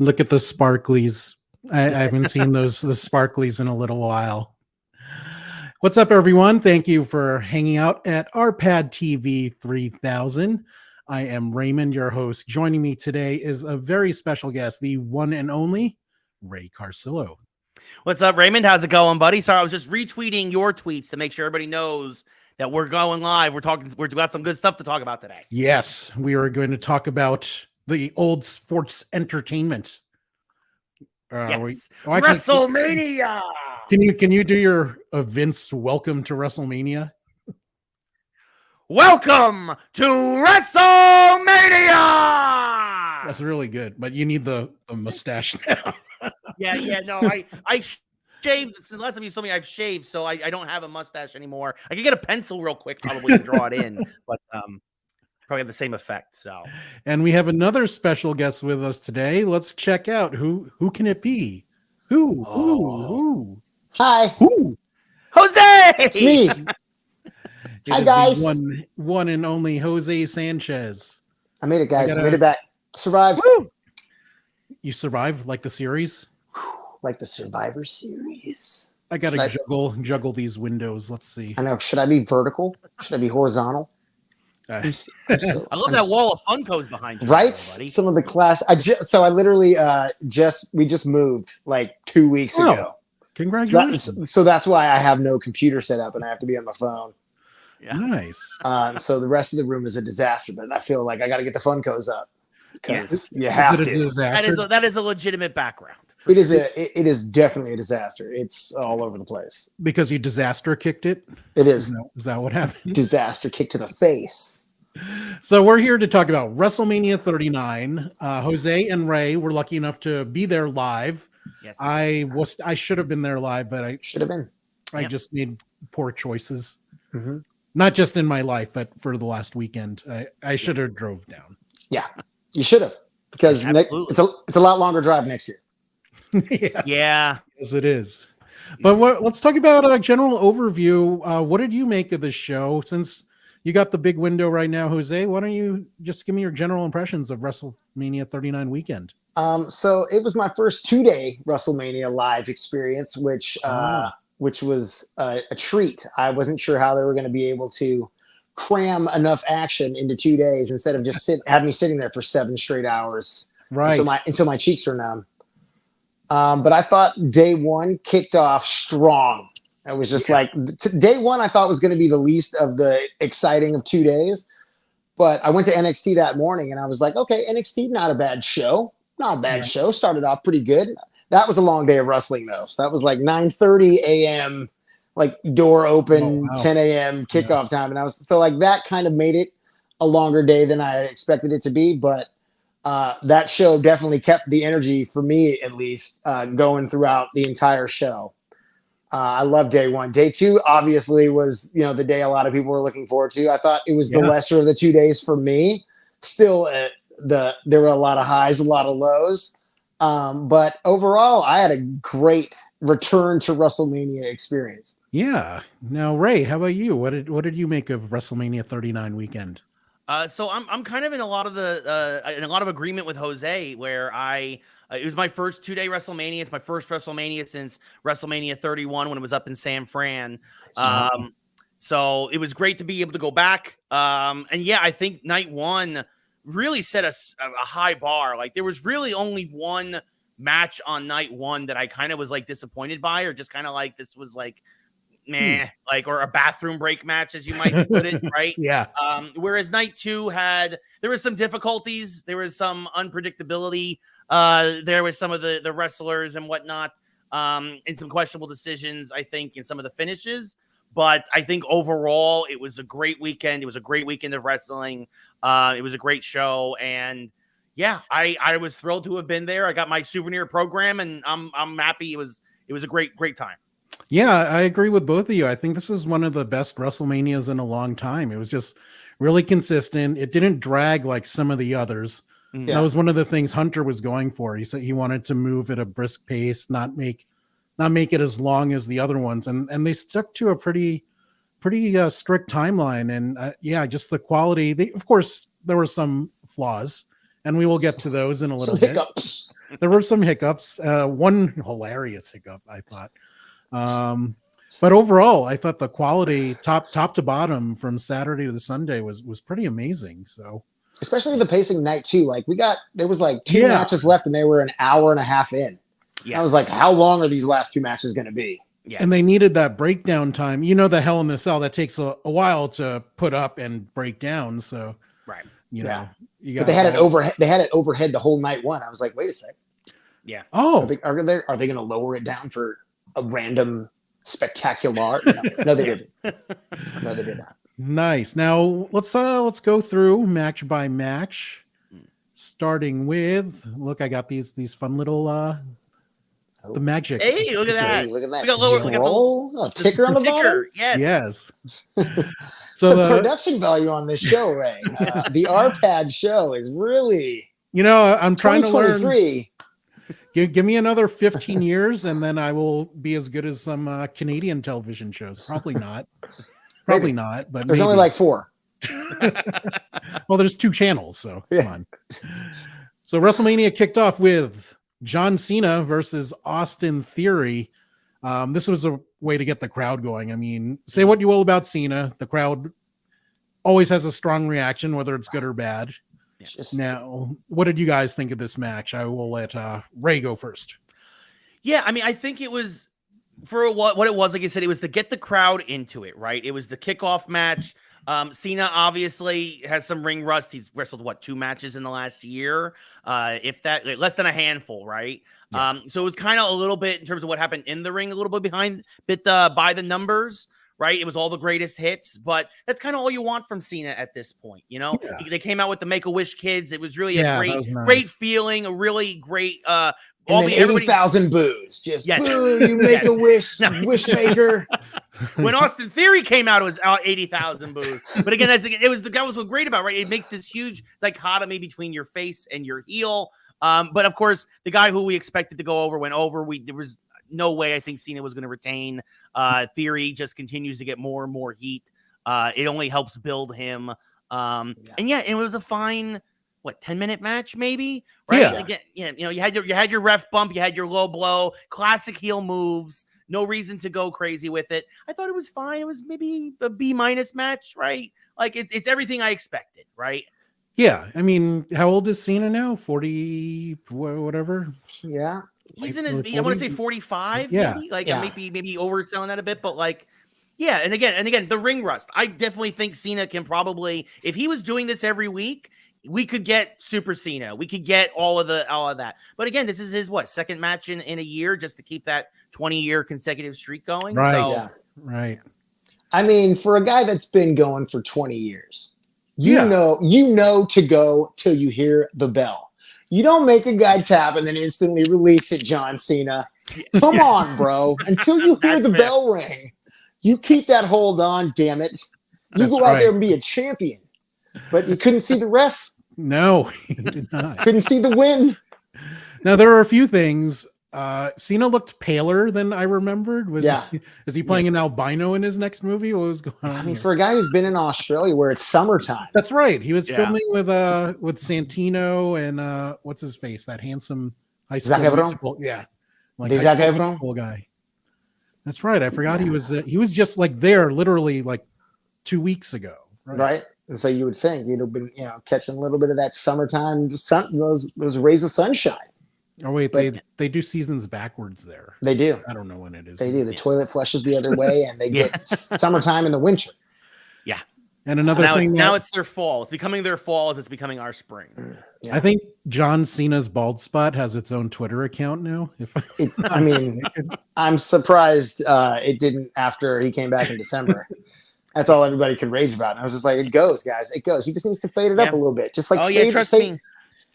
Look at the sparklies. I haven't seen the sparklies in a little while. What's up, everyone? Thank you for hanging out at RPAD TV 3000. I am Raymond, your host. Joining me today is a very special guest, the one and only Ray Carsillo. What's up, Raymond? How's it going, buddy? Sorry, I was just retweeting your tweets to make sure everybody knows that we're going live. We've got some good stuff to talk about today. Yes, we are going to talk about the old sports entertainment. Yes. WrestleMania. Can you do your Vince welcome to WrestleMania? Welcome to WrestleMania. That's really good, but you need the mustache now. No, I shaved. The last time you saw me, I've shaved, so I don't have a mustache anymore. I can get a pencil real quick, probably, to draw it in, but probably have the same effect. So, and we have another special guest with us today. Let's check out who can it be? Who? Hi. Who? Jose. It's me. Hi, guys. One and only Jose Sanchez. I made it, guys. I made it back. Survived. Woo. You survived, like the series? Like the Survivor series. I gotta juggle these windows. Let's see. I know. Should I be vertical? Should I be horizontal? I love that wall of Funkos behind you. Right? Buddy. Some of the class. I literally we just moved like 2 weeks ago. Congratulations. So that's why I have no computer set up and I have to be on my phone. Yeah. Nice. So the rest of the room is a disaster, but I feel like I got to get the Funkos up because you have to. Disaster? That is a legitimate background. It is definitely a disaster. It's all over the place. Because you disaster kicked it? It is. Is that what happened? Disaster kick to the face. So we're here to talk about WrestleMania 39. Jose and Ray were lucky enough to be there live. Yes. I should have been there live, but I should have been. I just made poor choices. Mm-hmm. Not just in my life, but for the last weekend. I should have drove down. Yeah, you should have. Because it's a lot longer drive next year. Yes. Yeah. Yes, it is. But let's talk about a general overview. What did you make of the show? Since you got the big window right now, Jose, why don't you just give me your general impressions of WrestleMania 39 weekend? So it was my first 2-day WrestleMania live experience, which was a treat. I wasn't sure how they were going to be able to cram enough action into 2 days instead of just have me sitting there for 7 straight hours, right? Until my cheeks are numb. But I thought day one kicked off strong. It was just like day one, I thought was going to be the least of the exciting of 2 days. But I went to NXT that morning and I was like, okay, NXT, not a bad show. Not a bad show. Started off pretty good. That was a long day of wrestling, though. So that was like 9:30 a.m., like door open, 10 a.m. kickoff time. And I was that kind of made it a longer day than I had expected it to be. But that show definitely kept the energy, for me at least, going throughout the entire show. I love day one. Day two, obviously, was the day a lot of people were looking forward to. I thought it was the lesser of the 2 days for me. Still, there were a lot of highs, a lot of lows. But overall, I had a great return to WrestleMania experience. Yeah. Now, Ray, how about you? What did you make of WrestleMania 39 weekend? So I'm kind of in a lot of agreement with Jose, where it was my first 2-day WrestleMania. It's my first WrestleMania since WrestleMania 31 when it was up in San Fran. So it was great to be able to go back. And yeah, I think night one really set us a high bar. Like there was really only one match on night one that I kind of was like disappointed by, or just kind of like this was like meh, like, or a bathroom break match, as you might put it, right? Yeah. Whereas night two there was some difficulties, there was some unpredictability, there was some of the wrestlers and whatnot, and some questionable decisions, I think, in some of the finishes. But I think overall, it was a great weekend. It was a great weekend of wrestling. It was a great show, and yeah, I was thrilled to have been there. I got my souvenir program, and I'm happy. It was a great time. Yeah, I agree with both of you. I think this is one of the best WrestleManias in a long time. It was just really consistent. It didn't drag like some of the others. Yeah. That was one of the things Hunter was going for. He said he wanted to move at a brisk pace, not make it as long as the other ones. And they stuck to a pretty strict timeline. And just the quality. Of course, there were some flaws, and we will get to those in a little bit. Hiccups. There were some hiccups. One hilarious hiccup, I thought. But overall, I thought the quality top to bottom from Saturday to the Sunday was pretty amazing. So especially the pacing night too. Like there was like two matches left and they were an hour and a half in. Yeah. I was like, how long are these last two matches going to be? Yeah. And they needed that breakdown time. You know, the Hell in the Cell, that takes a while to put up and break down. So, right. You know, but they had it overhead. They had it overhead the whole night one. I was like, wait a sec. Yeah. Oh, are they going to lower it down for a random spectacular? No, they didn't. No, they did not. Nice. Now let's go through match by match, starting with. Look, I got these fun little the magic. Hey, look at that! Look at that! We got the ticker on the bottom. Yes. So the production value on this show, Ray, the RPAD show is really. You know, I'm trying to learn. Give me another 15 years, and then I will be as good as some Canadian television shows. Probably not. Probably not. But there's only like 4. Well, there's 2 channels, so come on. So WrestleMania kicked off with John Cena versus Austin Theory. This was a way to get the crowd going. I mean, say what you will about Cena, the crowd always has a strong reaction, whether it's good or bad. Now, what did you guys think of this match? I will let Ray go first. Yeah, I mean, I think it was for what it was. Like I said, it was to get the crowd into it, right? It was the kickoff match. Cena obviously has some ring rust. He's wrestled 2 matches in the last year, if that, less than a handful, right? Yeah. So it was kind of a little bit in terms of what happened in the ring, a little bit by the numbers, right? It was all the greatest hits, but that's kind of all you want from Cena at this point, you know? Yeah. They came out with the Make-A-Wish kids. It was really a great feeling, a really great. And then 80,000 boos. Just boo, you make a wish, wish maker. When Austin Theory came out, it was 80,000 boos. But again, that was so great about, right? It makes this huge dichotomy between your face and your heel. But of course, the guy who we expected to go over went over. There was no way I think Cena was going to retain. Theory just continues to get more and more heat. It only helps build him. And it was a fine 10-minute match, maybe, right? Yeah. Again, you know, you had your ref bump, you had your low blow, classic heel moves, no reason to go crazy with it. I thought it was fine. It was maybe a B- match, right? Like it's everything I expected, right? Yeah. I mean, how old is Cena now? 40, whatever. Yeah. He's in his, I want to say 45, maybe. Like maybe overselling that a bit, but like, yeah. And again, the ring rust. I definitely think Cena can probably, if he was doing this every week, we could get Super Cena. We could get all of that. But again, this is his second match in a year, just to keep that 20-year consecutive streak going. Right. So, yeah. Right. I mean, for a guy that's been going for 20 years, you know to go till you hear the bell. You don't make a guy tap and then instantly release it, John Cena. Come on, bro. Until you hear the bell ring, you keep that hold on, damn it. You go out there and be a champion. But you couldn't see the ref. No, he did not. Couldn't see the win. Now, there are a few things. Cena looked paler than I remembered. Is he playing an albino in his next movie? What was going on? I mean, for a guy who's been in Australia where it's summertime. That's right. He was filming with Santino and what's his face? That handsome high school. Like Zac Efron guy. That's right. I forgot he was just like there literally like 2 weeks ago. Right. So you would think you'd have been, catching a little bit of that summertime sun, those rays of sunshine. Oh wait, they do seasons backwards there. They do. I don't know when it is. They do. The toilet flushes the other way, and they get summertime in the winter. Yeah. And another thing. Now it's their fall. It's becoming their fall as it's becoming our spring. Yeah. I think John Cena's bald spot has its own Twitter account now. I'm surprised it didn't after he came back in December. That's all everybody could rage about. And I was just like, it goes, guys. It goes. He just needs to fade it up a little bit. Just like, trust me.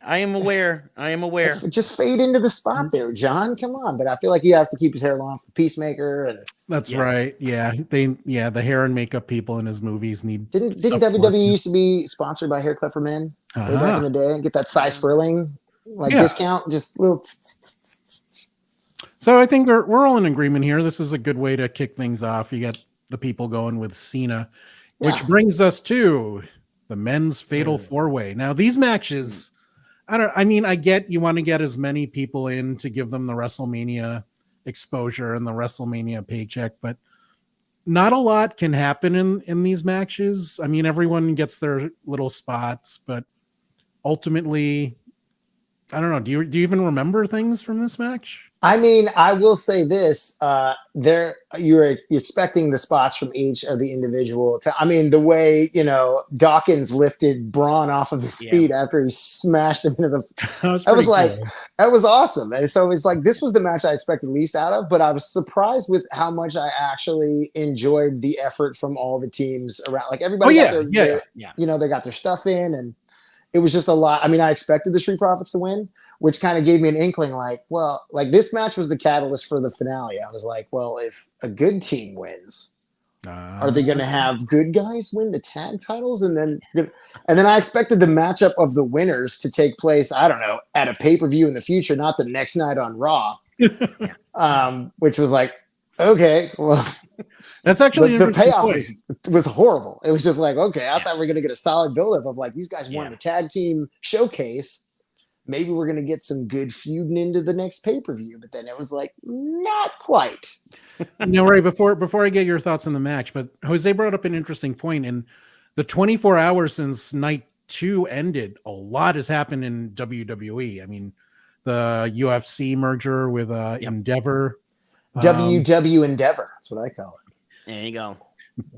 I am aware. Just fade into the spot there, John. Come on. But I feel like he has to keep his hair long for Peacemaker. And that's right. Yeah. The hair and makeup people in his movies need. Didn't WWE used to be sponsored by Hair Club for Men way back in the day and get that size swirling discount? Just little. So I think we're all in agreement here. This was a good way to kick things off. You got the people going with Cena, which brings us to the men's fatal 4-way. Now these matches, I mean, I get you want to get as many people in to give them the WrestleMania exposure and the WrestleMania paycheck, but not a lot can happen in these matches. I mean, everyone gets their little spots, but ultimately, I don't know. Do you even remember things from this match? I mean, I will say this: you're expecting the spots from each of the individual. I mean, the way Dawkins lifted Braun off of his feet after he smashed him into the. That was like cool. That was awesome, and so it's like this was the match I expected least out of. But I was surprised with how much I actually enjoyed the effort from all the teams around. Like everybody, they got their stuff in and. It was just a lot. I mean, I expected the Street Profits to win, which kind of gave me an inkling like this match was the catalyst for the finale. I was like, well, if a good team wins, are they going to have good guys win the tag titles? And then I expected the matchup of the winners to take place, I don't know, at a pay-per-view in the future, not the next night on Raw, which was like, okay, well, that's actually the payoff was horrible. It was just like, okay, I thought we were going to get a solid buildup of like these guys won the tag team showcase. Maybe we're going to get some good feuding into the next pay-per-view, but then it was like not quite. Ray, before I get your thoughts on the match, but Jose brought up an interesting point. In the 24 hours since night 2 ended, a lot has happened in WWE. I mean, the UFC merger with Endeavor. WW Endeavor. That's what I call it. There you go.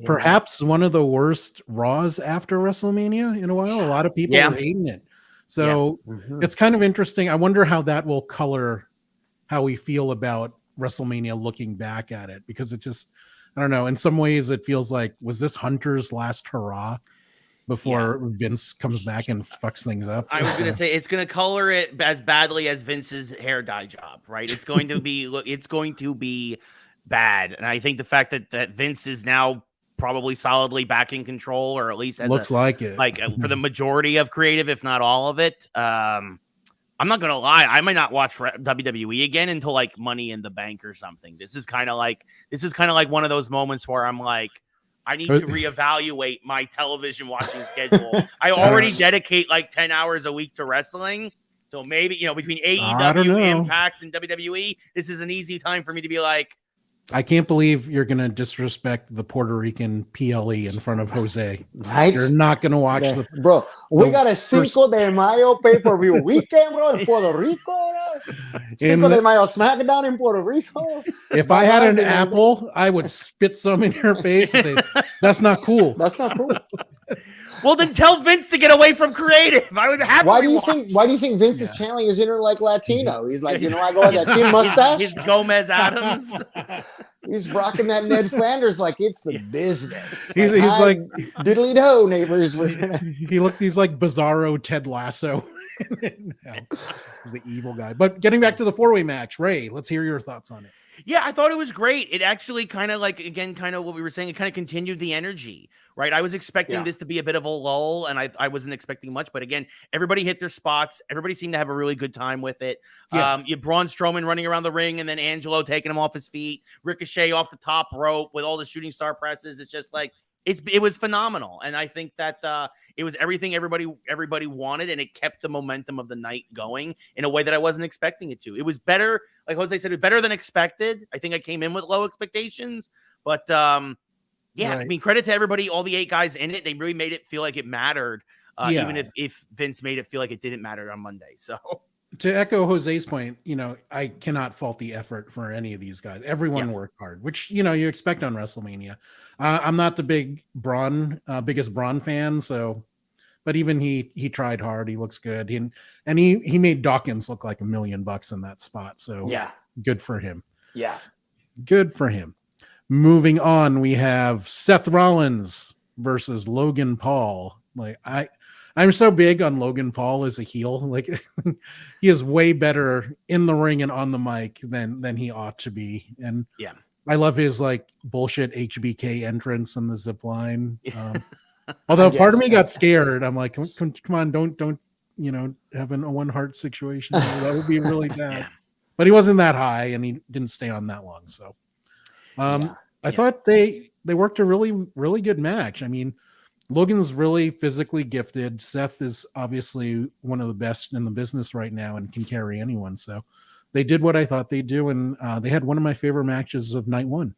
Perhaps one of the worst Raws after WrestleMania in a while. A lot of people are hating it. So it's kind of interesting. I wonder how that will color how we feel about WrestleMania looking back at it, because it just, I don't know. In some ways, it feels like, was this Hunter's last hurrah before Vince comes back and fucks things up? I was going to say it's going to color it as badly as Vince's hair dye job, right? It's going to be bad. And I think the fact that Vince is now probably solidly back in control, or at least looks like it, like for the majority of creative, if not all of it. I'm not going to lie. I might not watch WWE again until like Money in the Bank or something. This is kind of like one of those moments where I'm like, I need to reevaluate my television watching schedule. I already dedicate like 10 hours a week to wrestling. So maybe, between AEW, Impact, and WWE, this is an easy time for me to be like, I can't believe you're going to disrespect the Puerto Rican PLE in front of Jose. Right? You're not going to watch Bro, we got a Cinco de Mayo pay-per-view weekend, bro, in Puerto Rico. Bro. Cinco de Mayo SmackDown in Puerto Rico. If I had an apple, I would spit some in your face and say, that's not cool. That's not cool. Well, then tell Vince to get away from creative. I would have. Why do you think Vince is channeling his inner like Latino? He's like, I go with that thin mustache. His Gomez Adams. He's rocking that Ned Flanders like it's the business. He's like diddly do, neighbors. He's like Bizarro Ted Lasso. He's the evil guy. But getting back to the 4-way match, Ray, let's hear your thoughts on it. Yeah, I thought it was great. It actually kind of like, again, kind of what we were saying, it kind of continued the energy, right? I was expecting this to be a bit of a lull, and I wasn't expecting much. But again, everybody hit their spots. Everybody seemed to have a really good time with it. Yeah. You had Braun Strowman running around the ring, and then Angelo taking him off his feet. Ricochet off the top rope with all the shooting star presses. It's just like, it was phenomenal. And I think that it was everything everybody wanted, and it kept the momentum of the night going in a way that I wasn't expecting it to. It was better. Like Jose said, it was better than expected. I think I came in with low expectations, but right. I mean, credit to everybody, all the 8 guys in it. They really made it feel like it mattered, even if Vince made it feel like it didn't matter on Monday. So to echo Jose's point, I cannot fault the effort for any of these guys. Everyone worked hard, which, you expect on WrestleMania. I'm not the biggest Braun fan, so, but even he tried hard. He looks good. And he made Dawkins look like $1 million in that spot. So good for him. Yeah. Good for him. Moving on, we have Seth Rollins versus Logan Paul. Like I'm so big on Logan Paul as a heel. Like he is way better in the ring and on the mic than he ought to be. And I love his like bullshit HBK entrance and the zip line. Although part of me got scared. I'm like, come on, don't have an Owen Hart situation. That would be really bad. But he wasn't that high, and he didn't stay on that long. So I thought they worked a really, really good match. I mean, Logan's really physically gifted. Seth is obviously one of the best in the business right now and can carry anyone. So they did what I thought they'd do, and they had one of my favorite matches of night one.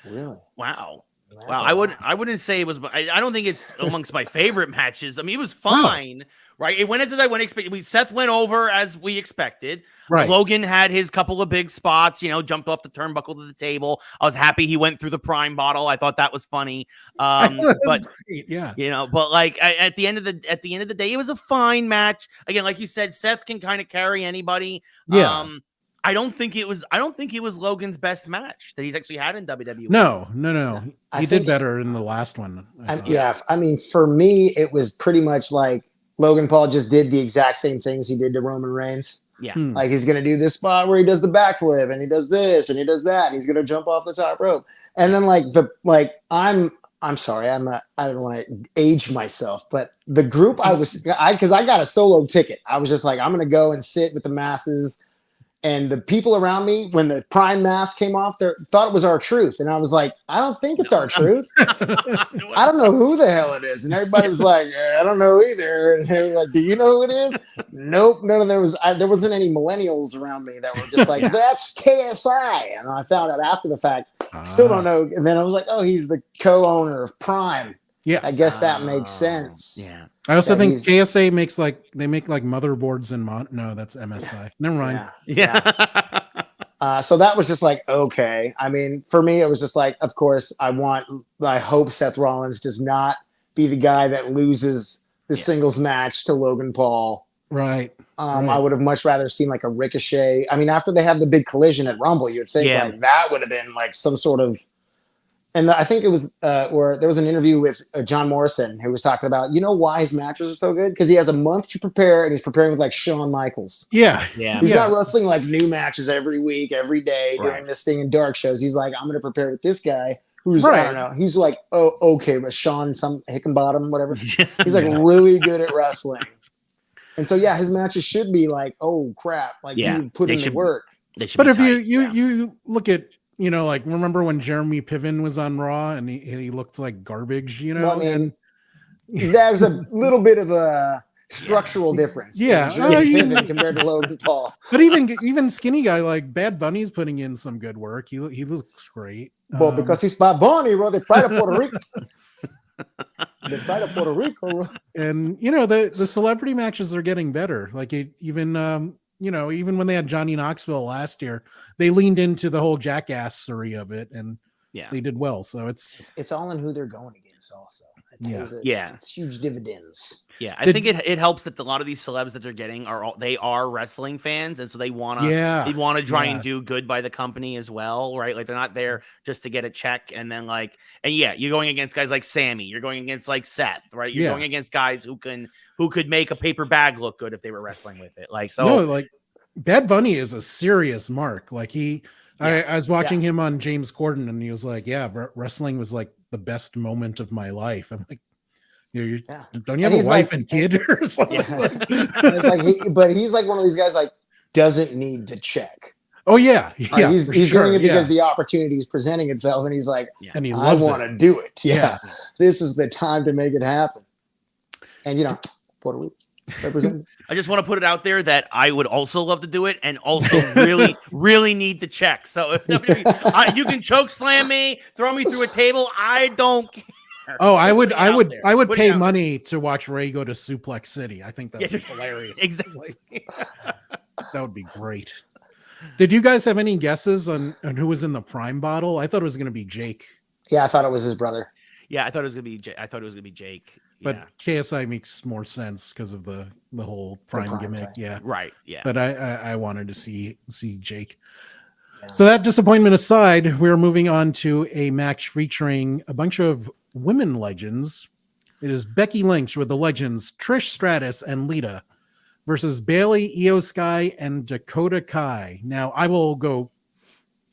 Really? Wow. That's Wow, I wouldn't say it was. I don't think it's amongst my favorite matches. I mean, it was fine, right? It went as I went expected. Seth went over as we expected. Right. Logan had his couple of big spots. Jumped off the turnbuckle to the table. I was happy he went through the prime bottle. I thought that was funny. But great. Yeah, but like at the end of the day, it was a fine match. Again, like you said, Seth can kind of carry anybody. Yeah. I don't think it was Logan's best match that he's actually had in WWE. No. He did better in the last one. I mean, for me, it was pretty much like Logan Paul just did the exact same things he did to Roman Reigns. Yeah. Like he's going to do this spot where he does the backflip and he does this and he does that. And he's going to jump off the top rope. And then I'm sorry, I don't want to age myself, but the group because I got a solo ticket. I was just like, I'm going to go and sit with the masses. And the people around me, when the prime mask came off, they thought it was R-Truth. And I was like, I don't think it's R-Truth. I don't know who the hell it is. And everybody was like, I don't know either. And they were like, do you know who it is? Nope. There wasn't any millennials around me that were just like, that's KSI. And I found out after the fact, still don't know. And then I was like, oh, he's the co-owner of Prime. Yeah. I guess that makes sense. Yeah. I also think KSA makes they make motherboards and no, that's MSI. Never mind. Yeah. So that was just like, okay. I mean, for me, it was just like, of course, I hope Seth Rollins does not be the guy that loses the singles match to Logan Paul. Right. I would have much rather seen like a Ricochet. I mean, after they have the big collision at Rumble, you'd think like that would have been like some sort of. And I think it was where there was an interview with John Morrison who was talking about, why his matches are so good? Because he has a month to prepare and he's preparing with like Shawn Michaels. Yeah. He's not wrestling like new matches every week, every day, doing this thing in dark shows. He's like, I'm going to prepare with this guy who's, I don't know. He's like, oh, okay, but Shawn, some Hickenbottom, whatever. He's like really good at wrestling. And so, his matches should be like, oh, crap. Like you put in the work. But if you look at, remember when Jeremy Piven was on Raw and he looked like garbage, Well, I mean, there's a little bit of a structural difference. Piven compared to Logan Paul. But even skinny guy like Bad Bunny's putting in some good work. He looks great. Well, because he's Bad Bunny, bro. They fly to Puerto Rico. They fly to Puerto Rico. And the celebrity matches are getting better. Like even when they had Johnny Knoxville last year, they leaned into the whole jackassery of it, and they did well. So it's all in who they're going against, also. It's huge dividends. Yeah, I think it helps that a lot of these celebs that they're getting are wrestling fans, and so they want to try and do good by the company as well, right? Like they're not there just to get a check, and then you're going against guys like Sammy, you're going against like Seth, right? You're going against guys who could make a paper bag look good if they were wrestling with it. Bad Bunny is a serious mark. Like I was watching him on James Corden, and he was like, wrestling was like the best moment of my life. I'm like, don't you have a wife and kid or something? But he's like one of these guys doesn't need the check. Oh yeah. He's doing it because the opportunity is presenting itself, and he's like, and he loves I want to do it. This is the time to make it happen. And Puerto Rico represented. I just want to put it out there that I would also love to do it, and also really, really need the check. So if you can choke slam me, throw me through a table, I don't care. Oh, I would pay money to watch Ray go to Suplex City. I think that's hilarious. Exactly. That would be great. Did you guys have any guesses on who was in the prime bottle? I thought it was going to be Jake. Yeah, I thought it was his brother. Yeah, I thought it was going to be Jake. But KSI makes more sense because of the whole prime gimmick. Yeah. Right. Yeah. But I wanted to see Jake. Yeah. So that disappointment aside, we're moving on to a match featuring a bunch of women legends. It is Becky Lynch with the legends Trish Stratus and Lita versus Bayley, Io Sky, and Dakota Kai. Now I will go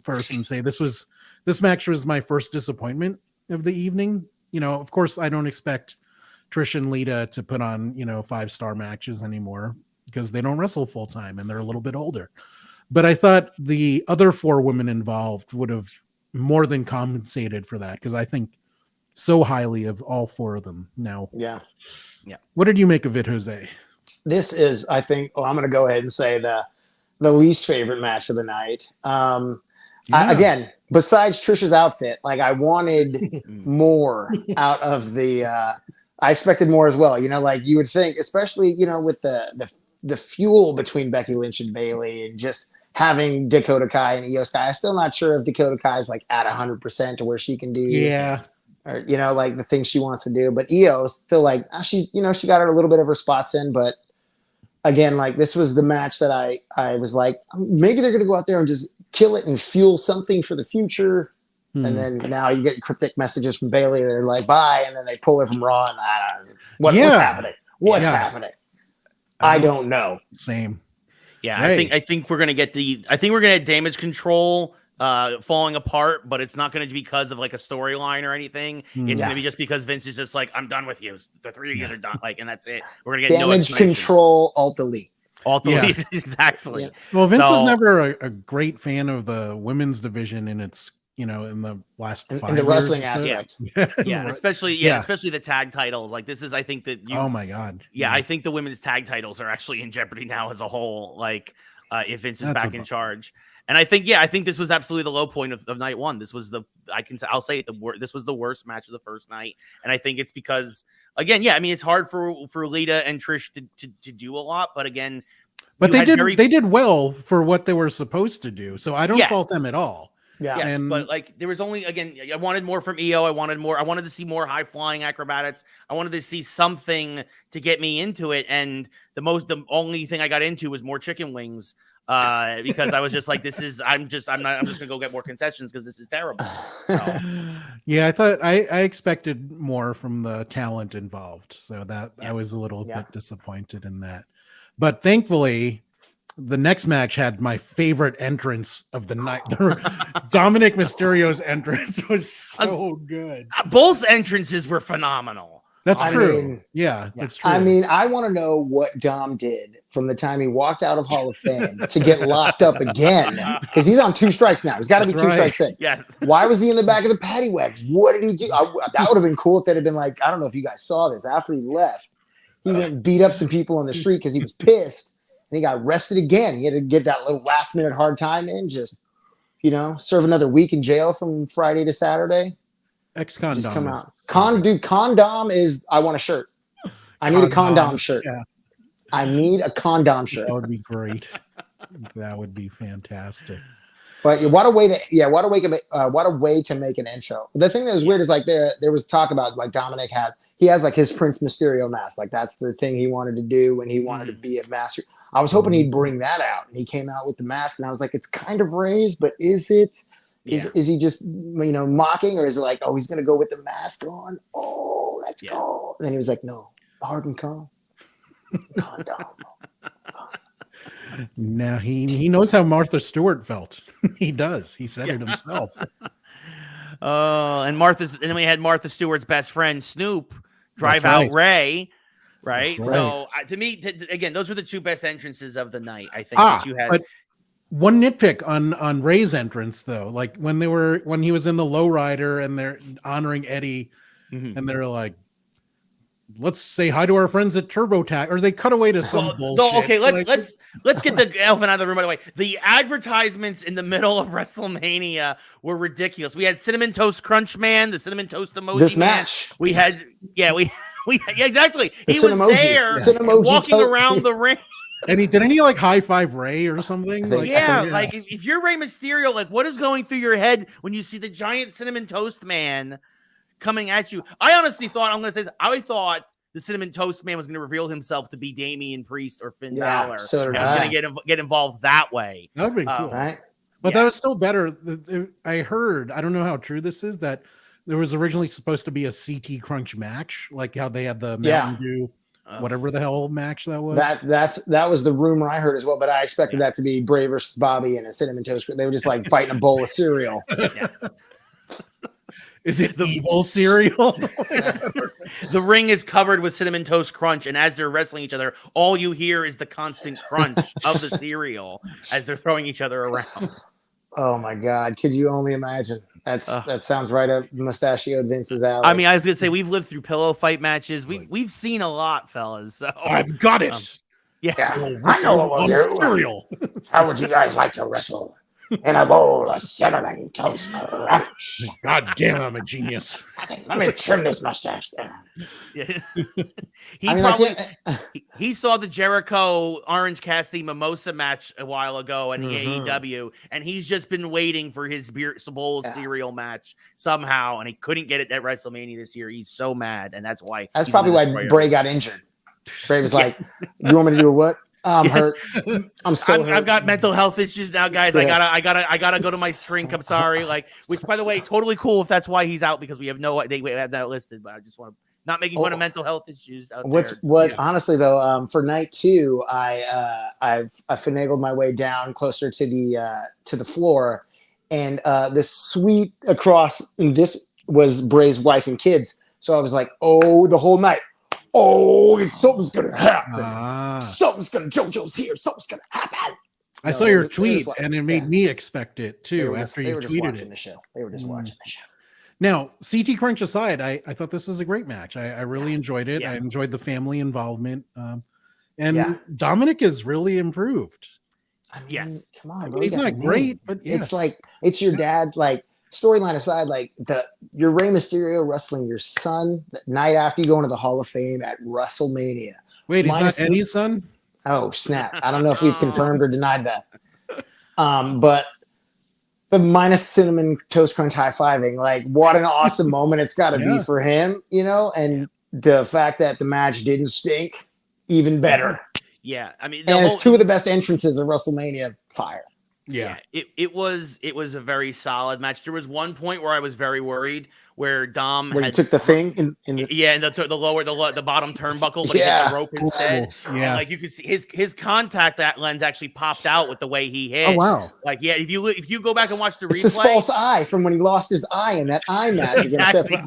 first and say this match was my first disappointment of the evening. Of course I don't expect Trish and Lita to put on, 5-star matches anymore because they don't wrestle full time and they're a little bit older. But I thought the other 4 women involved would have more than compensated for that, because I think so highly of all four of them. Now, Yeah. what did you make of it, Jose? This is, I think, I'm going to go ahead and say the least favorite match of the night. Again, besides Trisha's outfit, like I wanted more out of the. I expected more as well. You know, like you would think, especially with the fuel between Becky Lynch and Bayley, and just having Dakota Kai and Io Sky. I'm still not sure if Dakota Kai is like at 100% to where she can do. Yeah. Or like the things she wants to do, but Io still like she got her a little bit of her spots in, but again, like this was the match that I was like, maybe they're gonna go out there and just kill it and fuel something for the future. And then now you get cryptic messages from Bayley. They're like, bye, and then they pull her from Raw. And what's happening? What's happening? I don't know. Same. Yeah, Right. I think we're gonna get Damage Control falling apart, but it's not going to be because of like a storyline or anything. It's going to be just because Vince is just like, I'm done with you. The three of you are done. Like, and that's it. We're going to get Damage Control, Alt Delete. Exactly. Yeah. Well, Vince was never a great fan of the women's division in its, in the last 5 years. In the wrestling aspect. Yeah. Especially the tag titles. Like this is, I think that oh my God. Yeah. I think the women's tag titles are actually in jeopardy now as a whole. Like, if Vince is back in charge. And I think this was absolutely the low point of night one. This was I'll say it, this was the worst match of the first night. And I think it's because, again, it's hard for Lita and Trish to do a lot, but again, but they did well for what they were supposed to do. So I don't fault them at all. Yeah. Yes, but like there was only, again, I wanted more from Io. I wanted to see more high flying acrobatics. I wanted to see something to get me into it. And the only thing I got into was more chicken wings. Because I was just like, I'm just gonna go get more concessions because this is terrible. So. Yeah, I thought I expected more from the talent involved, so that I was a little bit disappointed in that. But thankfully, the next match had my favorite entrance of the night. Dominic Mysterio's entrance was so good. Both entrances were phenomenal. That's true. That's true. I mean, I want to know what Dom did from the time he walked out of Hall of Fame to get locked up again, because he's on 2 strikes now. He's got to be 2 strikes in. Yes. Why was he in the back of the paddy wagon? What did he do? That would have been cool if they'd have been like, I don't know if you guys saw this. After he left, he went and beat up some people on the street because he was pissed, and he got arrested again. He had to get that little last minute hard time in, just serve another week in jail from Friday to Saturday. Ex-condom. Just come out. Condom is, I want a shirt. I need a condom shirt. Yeah. I need a condom shirt. That would be great. That would be fantastic. But what a way to make an intro. The thing that was weird is like there was talk about like Dominic has like his Prince Mysterio mask. Like that's the thing he wanted to do when he wanted to be a master. I was hoping he'd bring that out, and he came out with the mask, and I was like, it's kind of raised, but is it? Is he just mocking, or is it like, oh, he's gonna go with the mask on? Oh, let's go. And then he was like, no, pardon, Carl. Condom. Now he knows how Martha Stewart felt. He does. He said it himself. And then we had Martha Stewart's best friend Snoop drive out Ray. Right. So to me, again, those were the 2 best entrances of the night. I think that you had. But one nitpick on Ray's entrance, though, like when he was in the lowrider and they're honoring Eddie, and they're like, let's say hi to our friends at TurboTax, or they cut away to some bullshit. Okay, let's get the elephant out of the room. By the way, the advertisements in the middle of WrestleMania were ridiculous. We had Cinnamon Toast Crunch Man, the Cinnamon Toast emoji. This match. We had exactly. He was there walking around the ring. And didn't he like high five Ray or something? Like, like if you're Rey Mysterio, like what is going through your head when you see the giant Cinnamon Toast Man coming at you? I honestly thought, I thought the Cinnamon Toast Man was going to reveal himself to be Damian Priest or Finn Balor. So and was going to get involved that way. That would be cool, right? But that was still better. I heard, I don't know how true this is, that there was originally supposed to be a CT Crunch match, like how they had the Mountain Dew. Whatever the hell match that was. That was the rumor I heard as well, but I expected that to be Bray versus Bobby and a Cinnamon Toast. They were just like fighting a bowl of cereal. Is it the evil cereal? The ring is covered with Cinnamon Toast Crunch, and as they're wrestling each other, all you hear is the constant crunch of the cereal as they're throwing each other around. Oh my God. Could you only imagine? That sounds right up mustachioed Vince's alley. I mean, I was gonna say we've lived through pillow fight matches. We've seen a lot, fellas. So I've got it. Yeah, I know what we'll do. Cereal. How would you guys like to wrestle in a bowl of cinnamon toast crunch? God damn, I'm a genius. Let me trim this mustache down. yeah. He saw the Jericho Orange Cassidy Mimosa match a while ago at AEW, and he's just been waiting for his bowl cereal match somehow, and he couldn't get it at WrestleMania this year. He's so mad, and that's why. That's probably why Bray got injured. Bray was like, "You want me to do what? I'm hurt. I'm so hurt. I've got mental health issues now, guys. Yeah. I gotta go to my shrink. I'm sorry. Like, which by the way, totally cool if that's why he's out, because we have we have that listed. But I just want to not making fun of mental health issues out there. Honestly though, for night 2, I finagled my way down closer to the floor, and this suite across this was Bray's wife and kids. So I was like, oh, the whole night. Oh, something's gonna happen. Something's gonna. JoJo's here. Something's gonna happen. I saw your tweet, and it made me expect it too. After you tweeted it, They were just watching the show. Now, CT Crunch aside, I thought this was a great match. I really enjoyed it. I enjoyed the family involvement, and Dominic is really improved. I mean, yes, come on, bro. He's not great, but it's like it's your dad. Like, storyline aside, like your Rey Mysterio wrestling your son the night after you go into the Hall of Fame at WrestleMania. Wait, he's not Eddie's son? Oh, snap. I don't know if we've confirmed or denied that. But the minus cinnamon toast crunch high-fiving, like, what an awesome moment it's got to be for him, and the fact that the match didn't stink, even better. Yeah, I mean, and it's 2 of the best entrances of WrestleMania. Fire. Yeah, it was a very solid match. There was one point where I was very worried, where Dom he took the thing in the the bottom turnbuckle, but he hit the rope instead. Yeah, and, like, you could see his contact lens actually popped out with the way he hit. Oh wow! Like, if you go back and watch the replay, it's his false eye from when he lost his eye in that eye match. Exactly.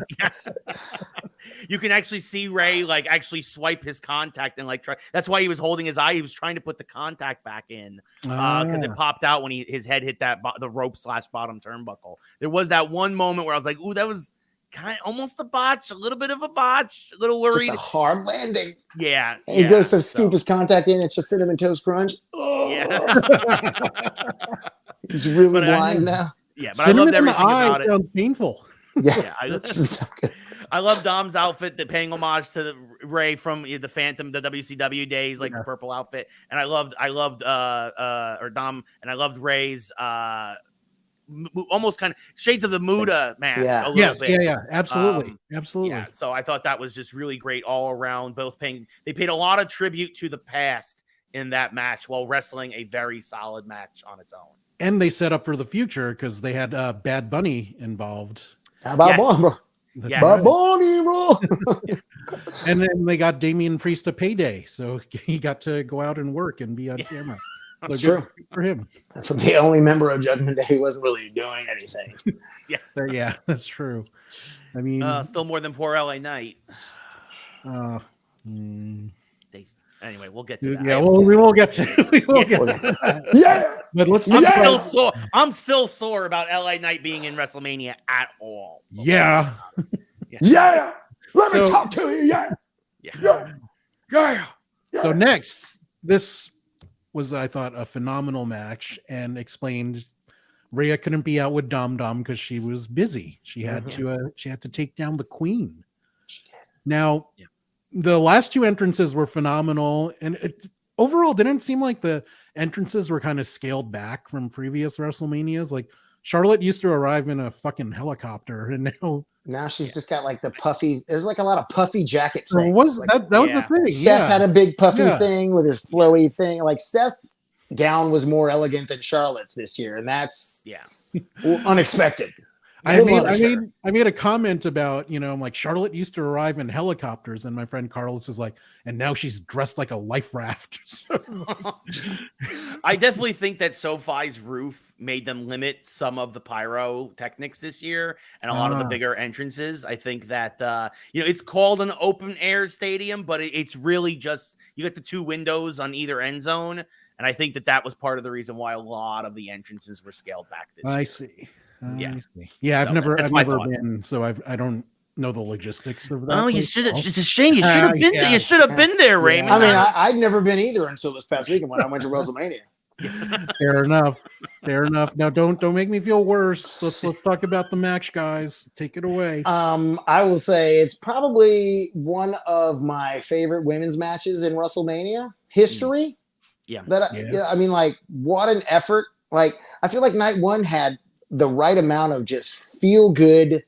You can actually see Ray like actually swipe his contact and like try. That's why he was holding his eye. He was trying to put the contact back in because it popped out when his head hit the rope / bottom turnbuckle. There was that one moment where I was like, "Ooh, that was kind of almost a botch, a little bit of a botch, a little worried." Just a hard landing. Yeah, and he goes to scoop his contact in. It's just cinnamon toast crunch. Oh. Yeah, he's really blind now. Yeah, but cinnamon I loved everything about it. Sounds painful. Yeah, I love Dom's outfit, paying homage to the Ray from the Phantom, the WCW days, like the purple outfit. And I loved Ray's almost kind of shades of the Muda mask. Yeah. A little bit. Yeah, absolutely. Absolutely. Yeah, so I thought that was just really great all around. They paid a lot of tribute to the past in that match while wrestling a very solid match on its own. And they set up for the future because they had Bad Bunny involved. How about bro? Bad Bunny, bro. And then they got Damian Priest a payday, so he got to go out and work and be on camera. So that's true for him. For the only member of Judgment Day, he wasn't really doing anything. Yeah, that's true. I mean, still more than poor LA Knight. Anyway, we'll get to that. Yeah, well, we will get to that. Yeah, but let's. I'm still sore about LA Knight being in WrestleMania at all. Yeah. Let me talk to you. Yeah. So next, this was, I thought, a phenomenal match, and explained Rhea couldn't be out with Dom because she was busy. She had to take down the Queen. Now. Yeah. The last 2 entrances were phenomenal, and it overall didn't seem like the entrances were kind of scaled back from previous WrestleManias. Like, Charlotte used to arrive in a fucking helicopter, and now she's just got like the puffy. There's like a lot of puffy jacket things. That was the thing. Seth had a big puffy thing with his flowy thing. Like, Seth gown was more elegant than Charlotte's this year, and that's unexpected. I made a comment about, I'm like, Charlotte used to arrive in helicopters, and my friend Carlos is like, and now she's dressed like a life raft. I definitely think that SoFi's roof made them limit some of the pyrotechnics this year and a lot of the bigger entrances. I think that, it's called an open air stadium, but it's really just, you get the 2 windows on either end zone. And I think that was part of the reason why a lot of the entrances were scaled back this year. I Yeah. Yeah, I've So never that's my thought. been, so I don't know the logistics of that. Oh, you place should at have. all. It's a shame. You should have been. Yeah. You should have been there, Raymond. I mean, I'd never been either until this past weekend when I went to WrestleMania. Fair enough. Fair enough. Now don't make me feel worse. Let's talk about the match, guys. Take it away. I will say it's probably one of my favorite women's matches in WrestleMania history. Yeah. I mean, like, what an effort. Like, I feel like night one had the right amount of just feel good,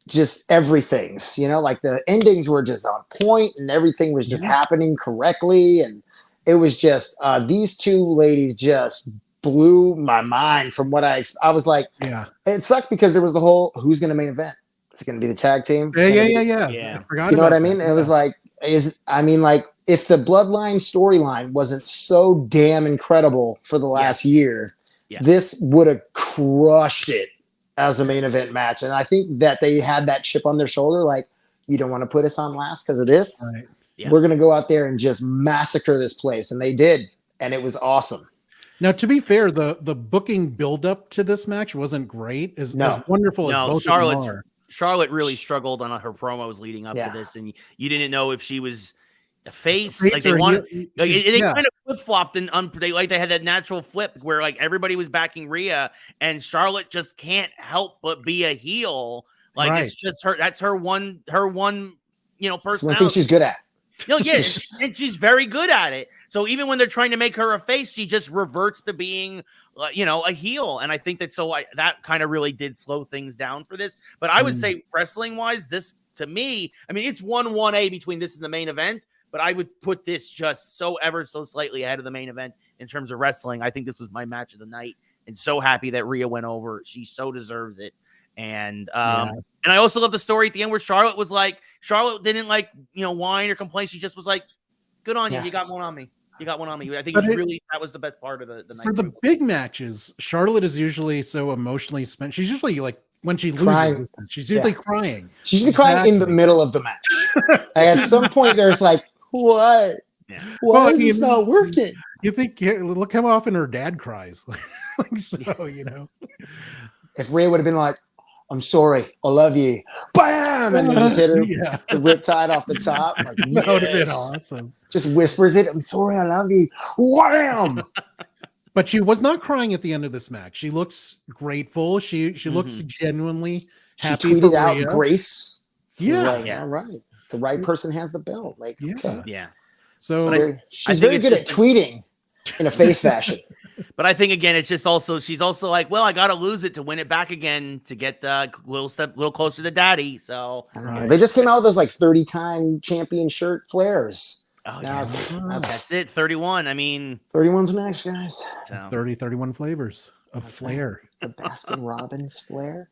just everything's, like the endings were just on point and everything was just happening correctly. And it was just, these two ladies just blew my mind from what I was like, it sucked because there was the whole, who's going to main event? Is it going to be the tag team? Yeah. You know what I mean? It was like, if the Bloodline storyline wasn't so damn incredible for the last year, this would have crushed it as a main event match. And I think that they had that chip on their shoulder. Like, you don't want to put us on last because of this. Right. Yeah. We're going to go out there and just massacre this place. And they did. And it was awesome. Now, to be fair, the booking buildup to this match wasn't great. As wonderful as both of them are. Charlotte really struggled on her promos leading up to this, and you didn't know if she was a face. Like they kind of flip flopped, and they had that natural flip where like everybody was backing Rhea, and Charlotte just can't help but be a heel. Like it's just her. That's her one. Personality. One thing she's good at. And she's very good at it. So even when they're trying to make her a face, she just reverts to being, a heel. And I think that that kind of really did slow things down for this. But I would say wrestling wise, this to me, I mean, it's 1-1A between this and the main event. But I would put this just ever so slightly ahead of the main event in terms of wrestling. I think this was my match of the night, and so happy that Rhea went over. She so deserves it. And and I also love the story at the end where Charlotte didn't whine or complain. She just was like, "Good on you. You got one on me. You got one on me." I think that was the best part of the night. For the big matches, Charlotte is usually so emotionally spent. She's usually like when she loses, crying. She's usually crying. She's usually crying in the middle of the match. At some point, there's like, what? Yeah. Why is this not working? You think? Look how often her dad cries. If Rhea would have been like, "I'm sorry, I love you," bam, and then just hit her the riptide off the top. Like, that would have been awesome. Just whispers it. "I'm sorry, I love you." Wham! But she was not crying at the end of this match. She looks grateful. She looked genuinely happy. She tweeted for out Rhea. grace. Yeah. All right. The right person has the belt. Like, okay. Yeah. So she's very good at tweeting in a face fashion. But I think again, it's just she's also like, well, I got to lose it to win it back again to get a little closer to daddy. So they just came out with those like 30-time champion shirt flares. Oh yeah, that's it. 31. I mean, 31's next, guys. So 31 flavors of flair. The Baskin Robbins flair.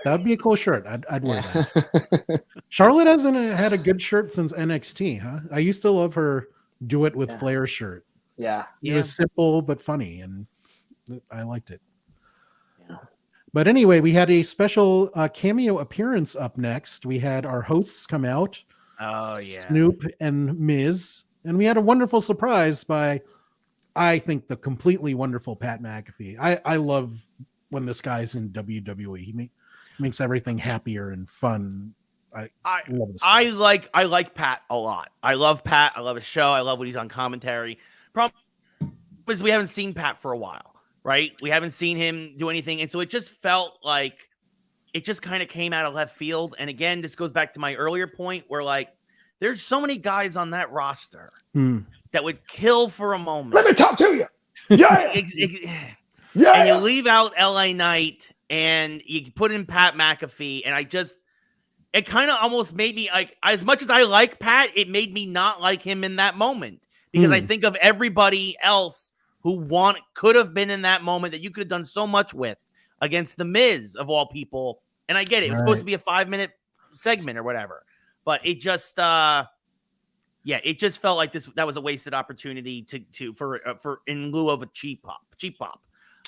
That would be a cool shirt. I'd wear that. Charlotte hasn't had a good shirt since NXT, huh? I used to love her Do It With Flair shirt. Yeah. It was simple but funny, and I liked it. Yeah. But anyway, we had a special cameo appearance up next. We had our hosts come out. Oh, yeah. Snoop and Miz. And we had a wonderful surprise by, I think, the completely wonderful Pat McAfee. I love when this guy's in WWE. He makes everything happier and fun. I love this guy. I like Pat a lot. I love Pat. I love his show. I love when he's on commentary. Problem is we haven't seen Pat for a while, right? We haven't seen him do anything. And so it just felt like it just kind of came out of left field. And again, this goes back to my earlier point where like there's so many guys on that roster that would kill for a moment. Let me talk to you. Yeah. And you leave out LA Knight and you put in Pat McAfee. And it kind of almost made me like, as much as I like Pat, it made me not like him in that moment because I think of everybody else who could have been in that moment that you could have done so much with against the Miz of all people. And I get it. It was supposed to be a 5-minute segment or whatever, but it just, it just felt like that was a wasted opportunity for in lieu of a cheap pop.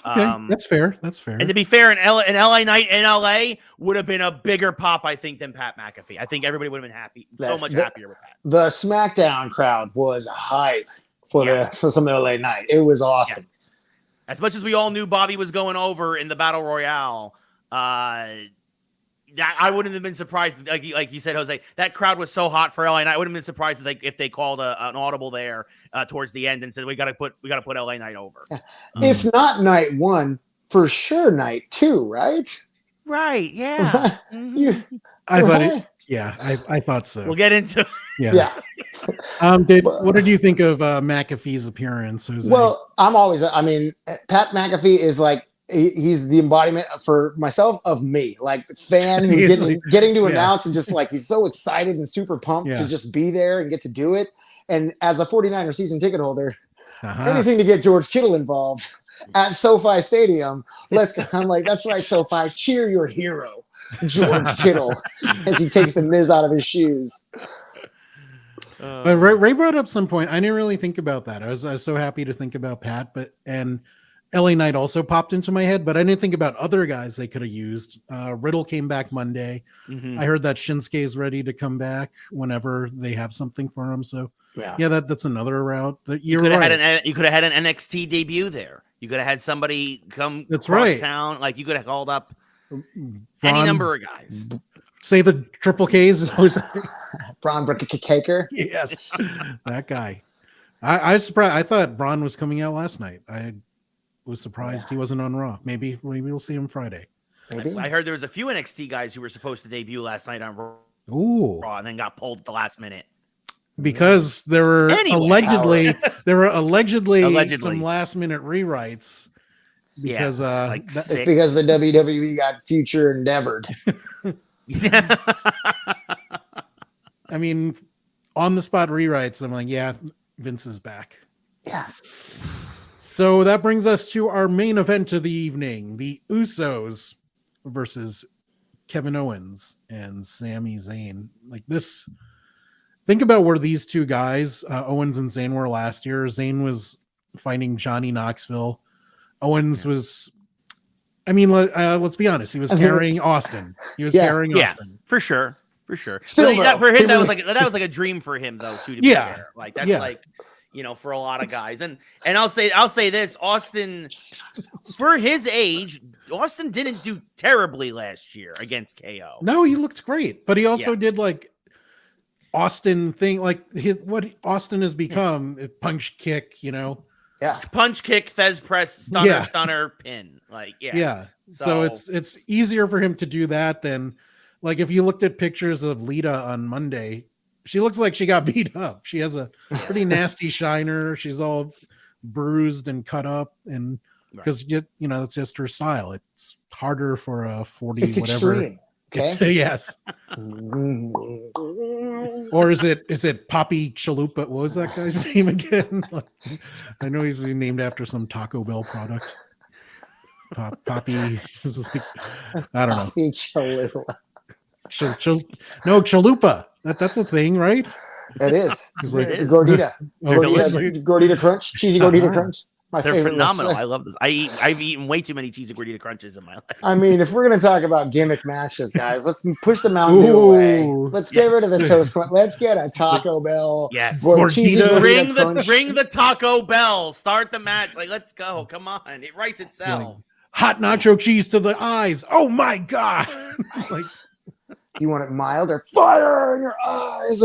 Okay, that's fair. And to be fair, an LA Knight in LA would have been a bigger pop, I think, than Pat McAfee. I think everybody would have been happy, happier with Pat. The SmackDown crowd was hype for some LA Knight. It was awesome. As much as we all knew Bobby was going over in the Battle Royale, that I wouldn't have been surprised. Like you said, Jose, that crowd was so hot for LA Knight. I wouldn't have been surprised if they called an audible there towards the end and said we got to put LA Knight over. If not night 1, for sure night 2, right? Right. Yeah. I thought it. Yeah, I thought so. We'll get into. Yeah. What did you think of McAfee's appearance? Jose? Well, I mean, Pat McAfee is like, he's the embodiment for myself of me, like fan who's getting to announce and just like, he's so excited and super pumped to just be there and get to do it. And as a 49er season ticket holder, anything to get George Kittle involved at SoFi Stadium. I'm like, that's right, SoFi, cheer your hero, George Kittle, as he takes the Miz out of his shoes. But Ray brought up some point. I didn't really think about that. I was so happy to think about Pat, and LA Knight also popped into my head, but I didn't think about other guys they could have used. Riddle came back Monday. I heard that Shinsuke is ready to come back whenever they have something for him. So that's another route. You could have had an NXT debut there. You could have had somebody come across town. Like you could have called up any number of guys. Say the triple Ks. Braun Breaker. Yes, that guy. I was surprised. I thought Braun was coming out last night. I was surprised he wasn't on Raw. Maybe we'll see him Friday. Maybe. I heard there was a few NXT guys who were supposed to debut last night on Raw and then got pulled at the last minute. Because there were allegedly some last minute rewrites. Because because the WWE got future endeavored. I mean, on the spot rewrites. I'm like, yeah, Vince is back. Yeah. So that brings us to our main event of the evening: the Usos versus Kevin Owens and Sami Zayn. Like this. Think about where these two guys, Owens and Zayn, were last year. Zayn was fighting Johnny Knoxville. Owens was, I mean, let's be honest. He was carrying Austin. Carrying Austin for sure. Still, for him, that was like a dream for him, though. Too. To be fair. Like that's like, for a lot of guys. And I'll say this: Austin, for his age, Austin didn't do terribly last year against KO. No, he looked great, but he also did like Austin thing, like what Austin has become, punch kick, punch kick, Fez press, stunner, pin, So it's easier for him to do that than like if you looked at pictures of Lita on Monday, she looks like she got beat up. She has a pretty nasty shiner. She's all bruised and cut up, and because that's just her style. It's harder for a 40 whatever. Extreme. Okay. Yes. Or is it Poppy Chalupa? What was that guy's name again? I know he's named after some Taco Bell product. Poppy. I don't know. Poppy Chalupa. No, Chalupa. That's a thing, right? It is. It is. Gordita. Gordita Crunch. Cheesy Gordita Crunch. They're phenomenal. I love this. I've eaten way too many cheesy gordita crunches in my life. I mean, if we're going to talk about gimmick matches, guys, let's push the Mountain Dew away. Let's get rid of the toast crunch. Let's get a Taco Bell. Yes. Ring the Taco Bell. Start the match. Like, let's go. Come on. It writes itself. Hot nacho cheese to the eyes. Oh my God. You want it mild or fire in your eyes?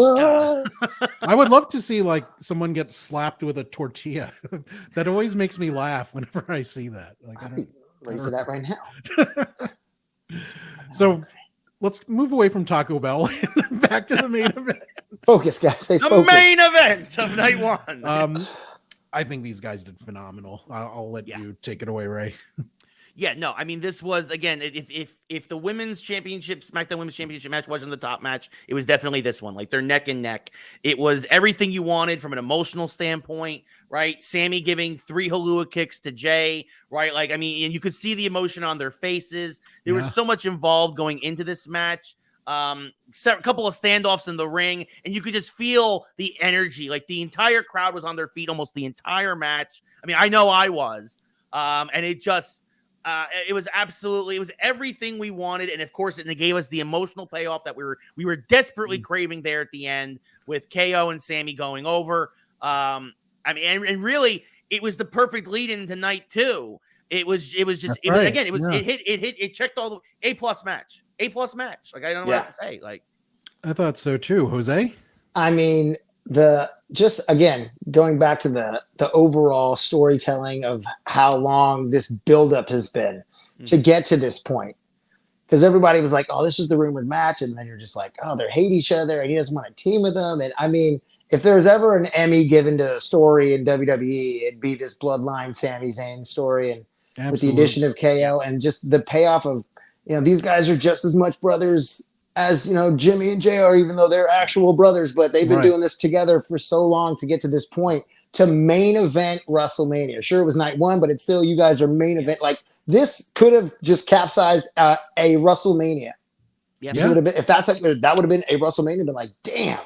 I would love to see like someone get slapped with a tortilla. That always makes me laugh whenever I see that. Like, I'd be ready for that right now. So let's move away from Taco Bell and back to the main event. Focus, guys. Stay focused. The main event of night one. I think these guys did phenomenal. I'll let you take it away, Ray. Yeah, no, I mean, this was, again, if the women's championship, SmackDown Women's Championship match wasn't the top match, it was definitely this one. Like, they're neck and neck. It was everything you wanted from an emotional standpoint, right? Sammy giving 3 Halua kicks to Jay, right? Like, I mean, and you could see the emotion on their faces. There was so much involved going into this match. A couple of standoffs in the ring, and you could just feel the energy. Like, the entire crowd was on their feet almost the entire match. I mean, I know I was. And it just... it was everything we wanted, and of course, it gave us the emotional payoff that we were desperately craving there at the end with KO and Sammy going over. I mean, and really, it was the perfect lead into night 2. It was just it checked all the A+ match. Like, I don't know what else to say. Like, I thought so too. Jose? I mean, again, going back to the overall storytelling of how long this buildup has been to get to this point. Because everybody was like, oh, this is the rumored match. And then you're just like, oh, they hate each other and he doesn't want to team with them. And I mean, if there's ever an Emmy given to a story in WWE, it'd be this Bloodline Sami Zayn story. And with the addition of KO and just the payoff of, these guys are just as much brothers as, Jimmy and JR, even though they're actual brothers, but they've been doing this together for so long to get to this point to main event WrestleMania. Sure, it was night 1, but it's still, you guys are main event. Like, this could have just capsized a WrestleMania. Yeah. If that would have been a WrestleMania, been like, damn.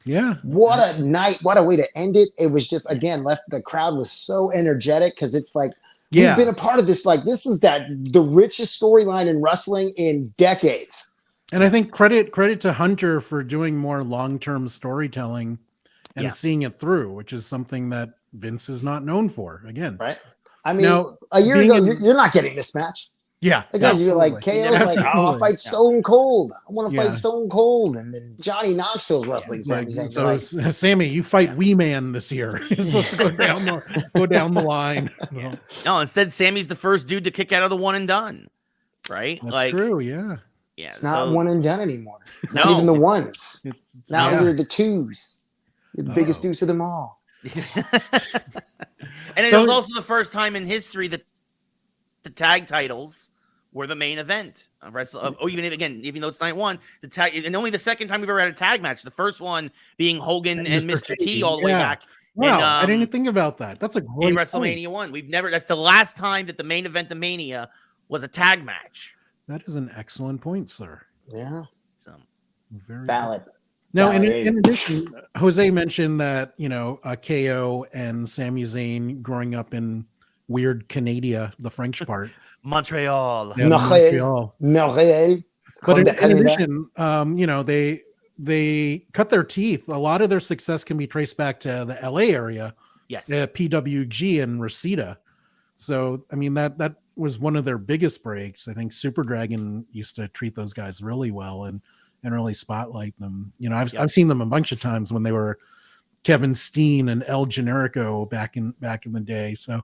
Yeah. What a night. What a way to end it. It was just, again, the crowd was so energetic because it's like, we've been a part of this. Like, this is the richest storyline in wrestling in decades. And I think credit to Hunter for doing more long-term storytelling and seeing it through, which is something that Vince is not known for. Again, right? I mean, now, a year ago, you're not getting this match. Yeah. Again, you're like, KO's like, oh, I'll fight Stone Cold. I want to fight Stone Cold. And then Johnny Knoxville's wrestling. Sammy, you fight Wee Man this year. So let's go down the line. Yeah. No, instead, Sammy's the first dude to kick out of the one and done. Right? That's true, yeah. Yeah, it's not one and done anymore. Not even the ones. Now they're the twos. You're the biggest deuce of them all. And it was also the first time in history that the tag titles were the main event of even though it's night 1, the tag, and only the second time we've ever had a tag match. The first one being Hogan and Mr. T all the way back. Wow, I didn't think about that. That's a great in WrestleMania 1. That's the last time that the main event of Mania was a tag match. That is an excellent point, sir. Yeah. So very valid. Now, in addition, Jose mentioned that, KO and Sami Zayn growing up in weird Canada, the French part. Montreal. Yeah, Montreal. But in addition, they cut their teeth. A lot of their success can be traced back to the LA area. Yes. PWG and Reseda. So, I mean, that was one of their biggest breaks. I think Super Dragon used to treat those guys really well and really spotlight them. I've seen them a bunch of times when they were Kevin Steen and El Generico back in the day. So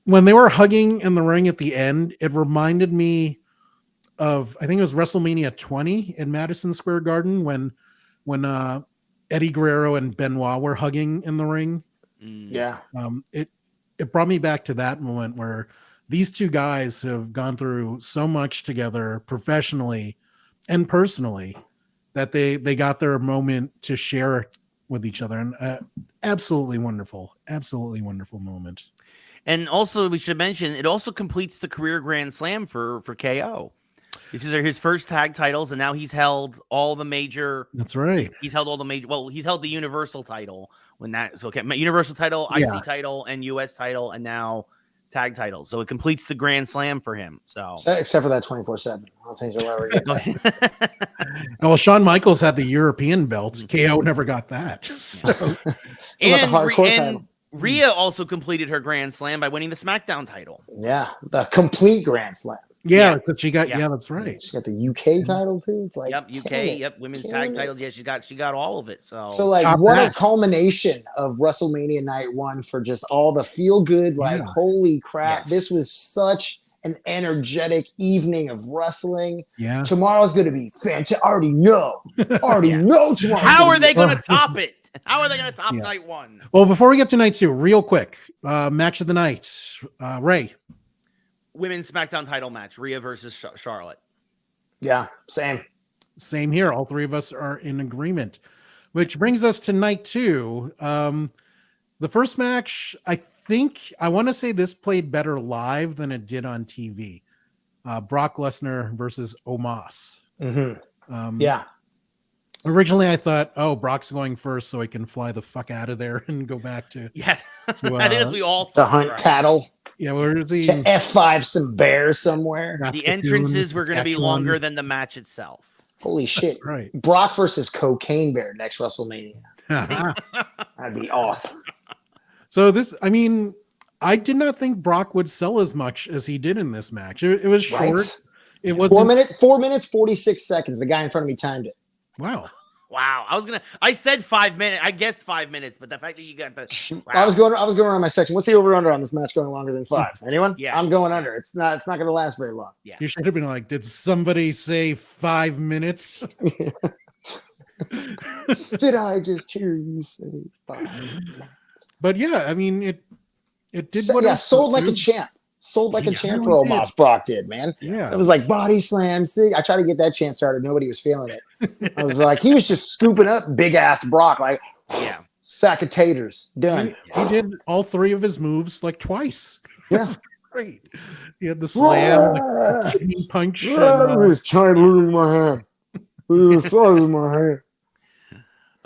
when they were hugging in the ring at the end, it reminded me of, I think it was WrestleMania 20 in Madison Square Garden when Eddie Guerrero and Benoit were hugging in the ring. Yeah. It brought me back to that moment where these two guys have gone through so much together professionally and personally that they got their moment to share with each other. And absolutely wonderful moment. And also, we should mention, it also completes the career Grand Slam for KO. These are his first tag titles, and now he's held all the major. That's right. He's held all the major. Well, he's held the Universal title Universal title, IC title, and US title, and now tag titles. So it completes the Grand Slam for him. So except for that 24/7, I don't think he'll ever get that. Well, Shawn Michaels had the European belts. KO never got that. So. and Rhea also completed her Grand Slam by winning the SmackDown title. Yeah, the complete Grand Slam. Yeah, but she got that's right. She got the UK title too. It's like UK, women's tag titles. Yeah, she got all of it. So like what a culmination of WrestleMania night 1 for just all the feel good, holy crap. Yes. This was such an energetic evening of wrestling. Yeah. Tomorrow's gonna be fantastic. I already know tomorrow. How are they gonna top it? How are they gonna top night 1? Well, before we get to night 2, real quick, match of the night. Ray. Women's SmackDown title match, Rhea versus Charlotte. Yeah, same here. All three of us are in agreement, which brings us to night 2. The first match, I want to say this played better live than it did on TV. Brock Lesnar versus Omos. Mm-hmm. Originally, I thought, Brock's going first so he can fly the fuck out of there and go back to. Yes, I think as we all thought. To hunt cattle. Yeah, where is he? To F5 some bears somewhere. The entrances were going to be longer than the match itself. Holy shit. That's right. Brock versus Cocaine Bear next WrestleMania. That'd be awesome. So this, I mean, I did not think Brock would sell as much as he did in this match. It was short. Right? It was 4 minutes, 46 seconds. The guy in front of me timed it. Wow. Wow. I said 5 minutes. I guessed 5 minutes, but the fact that you got the wow. I was going around my section. What's the over under on this match going longer than 5? Anyone? Yeah. I'm going under. It's not going to last very long. Yeah. You should have been like, did somebody say 5 minutes? Did I just hear you say 5? But yeah, I mean, it did So, what yeah, else sold to like do. a champ. Sold like a champ for really Omos. Brock did, man. Yeah. It was like body slam. I tried to get that chant started. Nobody was feeling it. I was like, he was just scooping up big ass Brock, like Yeah. sack of taters. Done. He did all 3 of his moves like twice. Yeah. Great. He had the slam, the kidney punch. I was trying to lose my hand. Lose my hand.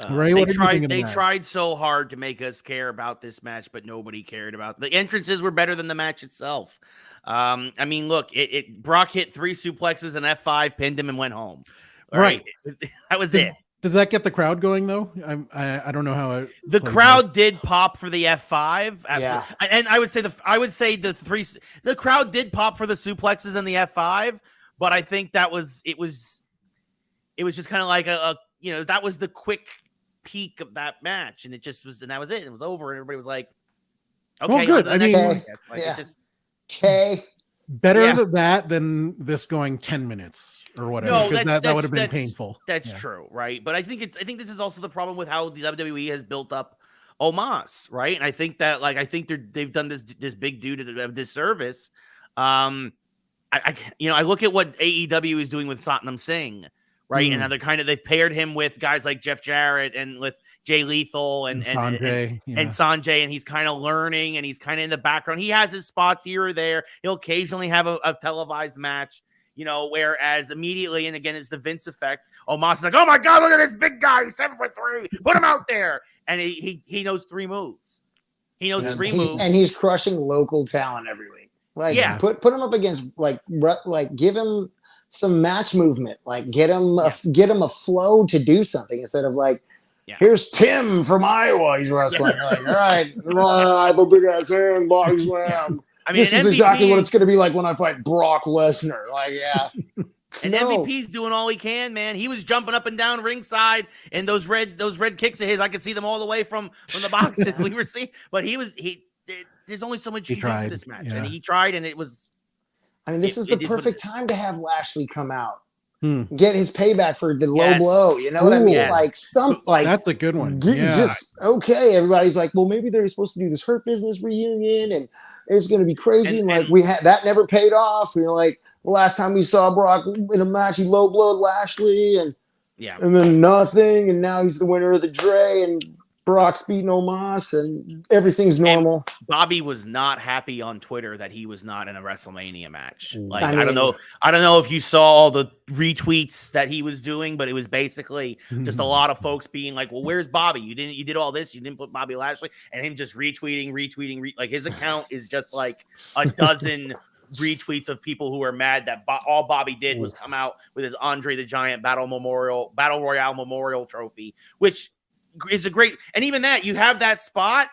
Ray, what do you think of They that? tried so hard to make us care about this match, but nobody cared about the entrances. Were better than the match itself. I mean, look, Brock hit 3 suplexes and F5, pinned him, and went home. All Right. That was it. Did that get the crowd going though? I don't know how it. The played crowd did pop for the F5. Yeah. And I would say the crowd did pop for the suplexes and the F5, but I think it was just kind of like that was the quick peak of that match, and that was it. It was over, and everybody was like, okay, Well, good. on to the next I mean, one. Like, yeah. it just Okay. Better Yeah. than that than this going 10 minutes or whatever. No, Because that would have been that's- painful. That's Yeah. true, right? But I think this is also the problem with how the WWE has built up Omos, right? And I think that they've done this big dude a disservice. I look at what AEW is doing with Satnam Singh, right? And now they've paired him with guys like Jeff Jarrett and with Jay Lethal and Sanjay. and Sanjay, and he's kind of learning and he's kind of in the background. He has his spots here or there. He'll occasionally have a televised match. Whereas immediately, and again, it's the Vince effect. Omos is like, oh my God, look at this big guy. He's 7'3". Put him out there. And he knows 3 moves. He knows 3 moves. And he's crushing local talent every week. Like, Yeah. put him up against like give him some match movement. Like, get him a flow to do something instead of like, here's Tim from Iowa. He's wrestling. Like, all right, I have a big ass hand, body slam. I mean, this is exactly what it's going to be like when I fight Brock Lesnar. Like, yeah. And MVP's doing all he can, man. He was jumping up and down ringside, and those red kicks of his, I could see them all the way from the boxes we were seeing. But there's only so much you can do for this match, and he tried, and it was. I mean, this is the perfect time to have Lashley come out, Hmm. get his payback for the low blow. You know what I mean? Yes. Like That's a good one. Just okay. Everybody's like, well, maybe they're supposed to do this Hurt Business reunion, and it's going to be crazy. And like we had that never paid off. Like the last time we saw Brock in a match, he low blowed Lashley, and then nothing. And now he's the winner of the Dre, and Brock's beating Omos, and everything's normal. And Bobby was not happy on Twitter that he was not in a WrestleMania match. Like, I don't know if you saw all the retweets that he was doing, but it was basically just a lot of folks being like, "Well, where's Bobby? You did all this. You didn't put Bobby Lashley," and him just retweeting. Like his account is just like a dozen retweets of people who are mad that all Bobby did was come out with his Andre the Giant Battle Royale Memorial Trophy, which is a great, and even that you have that spot,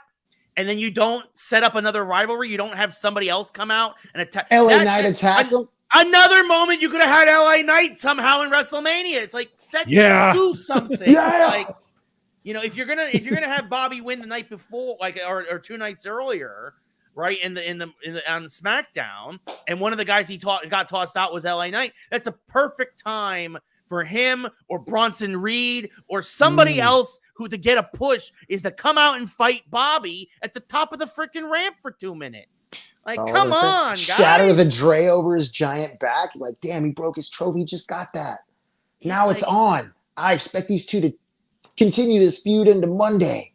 and then you don't set up another rivalry. You don't have somebody else come out and attack. LA Knight attack him. Another moment you could have had LA Knight somehow in WrestleMania. It's like do something. Like, if you're gonna have Bobby win the night before, like or 2 nights earlier, right? In the on SmackDown, and one of the guys he got tossed out was LA Knight. That's a perfect time for him or Bronson Reed or somebody else who to get a push is to come out and fight Bobby at the top of the freaking ramp for 2 minutes. Like, come on, guys. Shatter the Dre over his giant back. Like, damn, he broke his trophy. He just got that. Now it's on. I expect these two to continue this feud into Monday.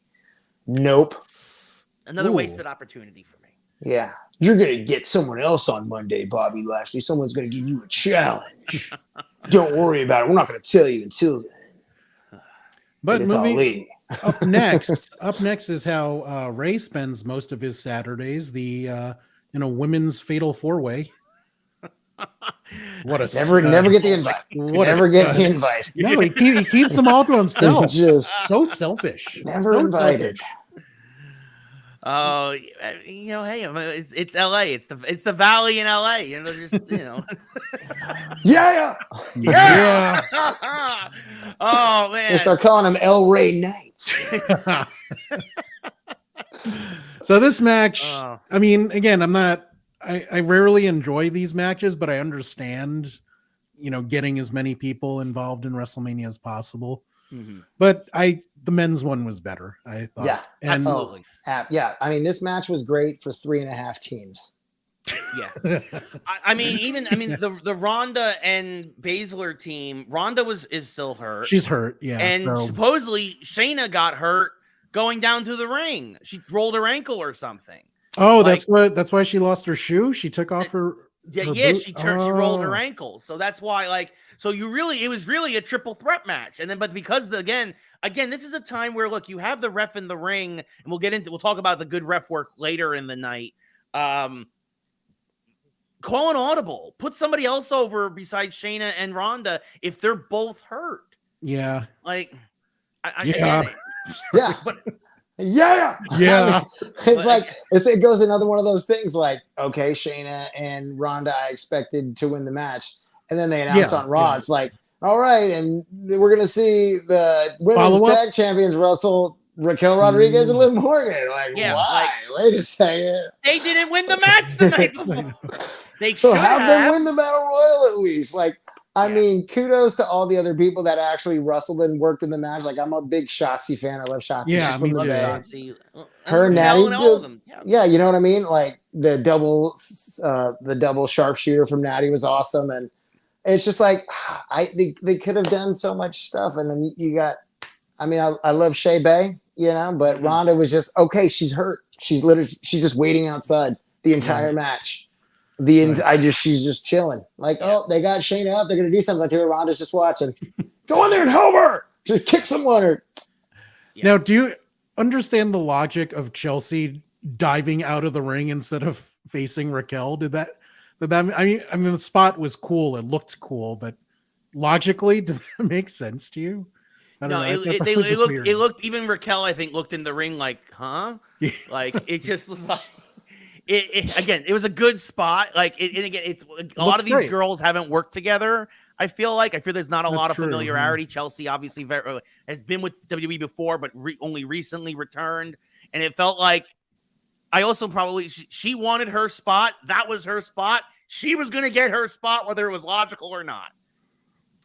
Nope. Another wasted opportunity for me. Yeah. You're going to get someone else on Monday, Bobby Lashley. Someone's going to give you a challenge. Don't worry about it. We're not going to tell you until then. But it's moving up next is how Ray spends most of his Saturdays. The women's fatal 4-way. What a never get the invite. Never get the invite. No, he keeps them all to himself. Just so selfish. Never invited. Oh, hey, it's LA. It's the Valley in LA. Just Yeah. Oh man. They start calling them El Rey Knights. So this match, I mean, again, I rarely enjoy these matches, but I understand, getting as many people involved in WrestleMania as possible. Mm-hmm. But the men's one was better, I thought. Yeah, and, absolutely. Yeah, I mean, this match was great for 3.5 teams. Yeah, the Ronda and Baszler team. Ronda is still hurt. She's hurt, yeah. And supposedly Shayna got hurt going down to the ring. She rolled her ankle or something. Oh, that's why she lost her shoe. She took off her. Yeah, boot? she rolled her ankle. So that's why, it was really a triple threat match. And then, but because again, this is a time where you have the ref in the ring, and we'll talk about the good ref work later in the night. Call an audible, put somebody else over besides Shayna and Ronda if they're both hurt. Yeah. I yeah. get it. Yeah. But yeah. It goes another one of those things okay, Shayna and Ronda, I expected to win the match. And then they announce on Raw, it's all right, and we're going to see the women's tag champions wrestle Raquel Rodriguez and Liv Morgan. Why? Wait a second. They didn't win the match the night before. So have them win the Battle Royal at least. I mean, kudos to all the other people that actually wrestled and worked in the match. I'm a big Shotzi fan. I love Shotzi. Yeah, me too. Shotzi. Her and Natty. All of them. Yeah, you know what I mean? The double sharpshooter from Natty was awesome. And it's just they could have done so much stuff. And then you got, I love Shea Bay, but Ronda was just, okay, she's hurt. She's just waiting outside the entire match. She's just chilling. They got Shayna up. They're gonna do something to her. Ronda's just watching. Go in there and help her. Just kick someone. Now, do you understand the logic of Chelsea diving out of the ring instead of facing Raquel? Did that? The spot was cool. It looked cool, but logically, did that make sense to you? It looked. Even Raquel, I think, looked in the ring huh? It just was like. It was a good spot. It's a lot of these girls haven't worked together. I feel there's not a lot of familiarity. Chelsea obviously has been with WWE before, but only recently returned. And it felt like I also she wanted her spot. That was her spot. She was going to get her spot, whether it was logical or not.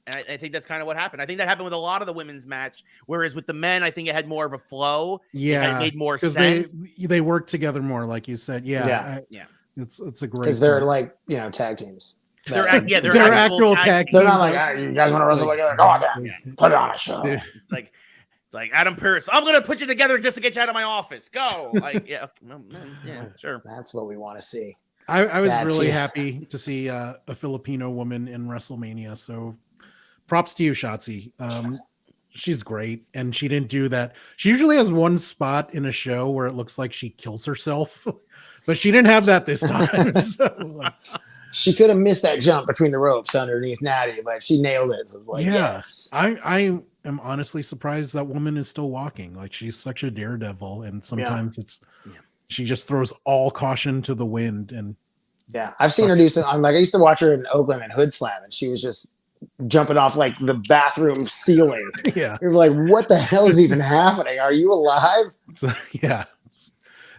And I think that's kind of what happened. I think that happened with a lot of the women's match, whereas with the men, I think it had more of a flow. Yeah, it made more sense. They work together more, like you said. Yeah. It's a great because they're tag teams. They're actual tag teams. They're not you guys want to wrestle together? Go on down. Put on a show. It's like Adam Pearce. I'm gonna put you together just to get you out of my office. Go. Sure. That's what we want to see. I was really happy to see a Filipino woman in WrestleMania. So. Props to you, Shotzi. She's great, and she didn't do that. She usually has one spot in a show where it looks like she kills herself, but she didn't have that this time. She could have missed that jump between the ropes underneath Natty, but she nailed it. So yes. I am honestly surprised that woman is still walking. She's such a daredevil, and sometimes she just throws all caution to the wind. And I've seen her do something. I used to watch her in Oakland and Hood Slam, and she was just jumping off the bathroom ceiling. Yeah. You're what the hell is even happening? Are you alive? So, yeah.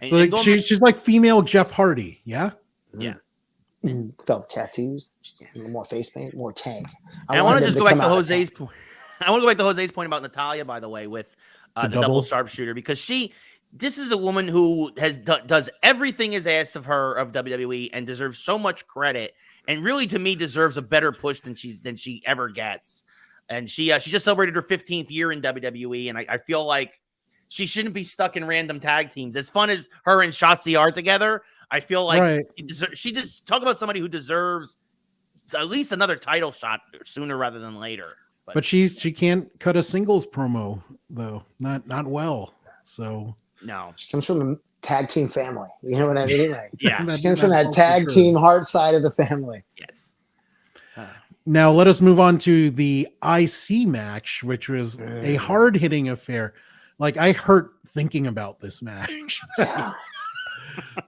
So she's like female Jeff Hardy. Yeah. Yeah. Felt tattoos, more face paint, more tank. I want to just go back to Jose's point. I want to go back to Jose's point about Natalya, by the way, with the double sharpshooter, because this is a woman who does everything is asked of her of WWE and deserves so much credit. And really, to me, deserves a better push than she ever gets. And she just celebrated her 15th year in WWE, and I feel like she shouldn't be stuck in random tag teams. As fun as her and Shotzi are together, I feel like she just talk about somebody who deserves at least another title shot sooner rather than later. But she can't cut a singles promo though, not well. So no, she comes from tag team family. You know what I mean? She comes from that tag team heart side of the family. Yes. Now let us move on to the IC match, which was a hard-hitting affair. I hurt thinking about this match.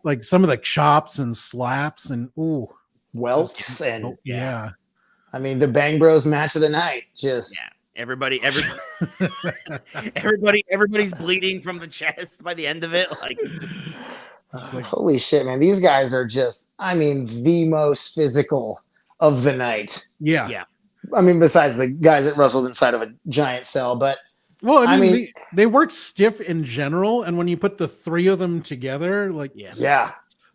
like some of the chops and slaps and welts and yeah. I mean, the Bang Bros match of the night. Just everybody's bleeding from the chest by the end of it. Like, it's like, holy shit, man! These guys are just, I mean, the most physical of the night. yeah. I mean, besides the guys that wrestled inside of a giant cell, but well, I mean they weren't stiff in general, and when you put the three of them together, like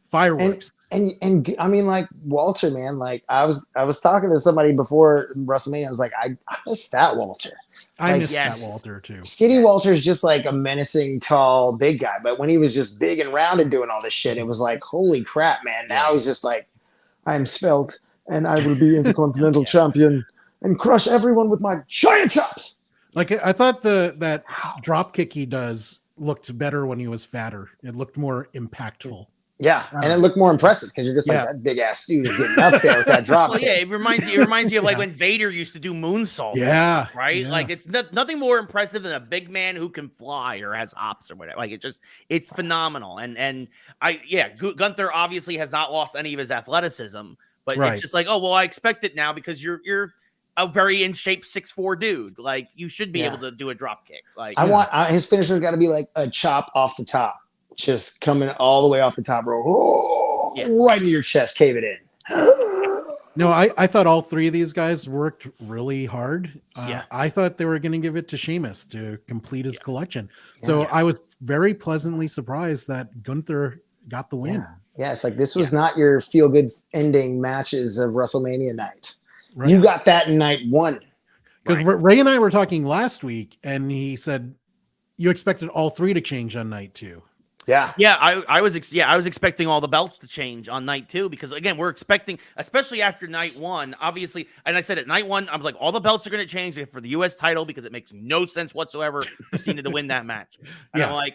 fireworks. And I mean, like Walter, man, like I was talking to somebody before WrestleMania. I was like, I miss Fat Walter. I like, miss Fat Walter too. Skinny Walter's just like a menacing, tall, big guy. But when he was just big and rounded doing all this shit, it was like, holy crap, man. Now he's just like, I'm svelte and I will be Intercontinental Champion and crush everyone with my giant chops. Like I thought that drop kick he does looked better when he was fatter. It looked more impactful. Yeah, and it looked more impressive because you're just like, that big ass dude is getting up there with that drop. Well, it reminds you of like when Vader used to do moonsaults. Yeah, right. Yeah. Like it's nothing more impressive than a big man who can fly or has hops or whatever. Like it's phenomenal. And Gunther obviously has not lost any of his athleticism, but it's just like, oh well, I expect it now because you're a very in shape 6'4" dude. Like you should be able to do a drop kick. Like I want his finisher's got to be like a chop off the top. Just coming all the way off the top row, right in your chest, cave it in. No, I thought all three of these guys worked really hard. I thought they were going to give it to Sheamus to complete his collection. So I was very pleasantly surprised that Gunther got the win. Yeah, it's like this was not your feel-good ending matches of WrestleMania night. Right. You got that in night one. Because Ray and I were talking last week, and he said you expected all three to change on night two. Yeah. I was expecting all the belts to change on night two because again, we're expecting, especially after night one, obviously. And I said at night one, I was like, all the belts are going to change for the U.S. title because it makes no sense whatsoever for Cena to win that match. And I'm like,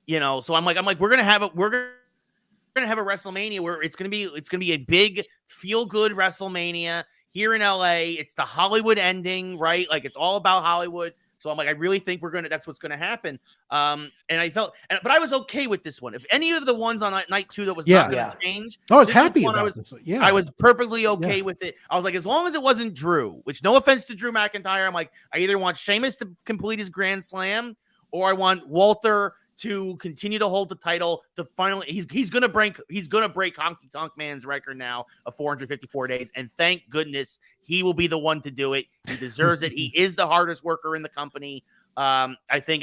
so I'm like, we're gonna have a WrestleMania where it's gonna be a big feel good WrestleMania here in LA. It's the Hollywood ending, right? Like it's all about Hollywood. So I'm like, I really think that's what's going to happen. And I felt, but I was okay with this one. If any of the ones on night two that was not going to change, I was happy about this. I was perfectly okay with it. I was like, as long as it wasn't Drew, which no offense to Drew McIntyre, I'm like, I either want Sheamus to complete his Grand Slam or I want Walter to continue to hold the title. To finally, he's gonna break Honky Tonk Man's record now of 454 days, and thank goodness he will be the one to do it. He deserves it. He is the hardest worker in the company. I think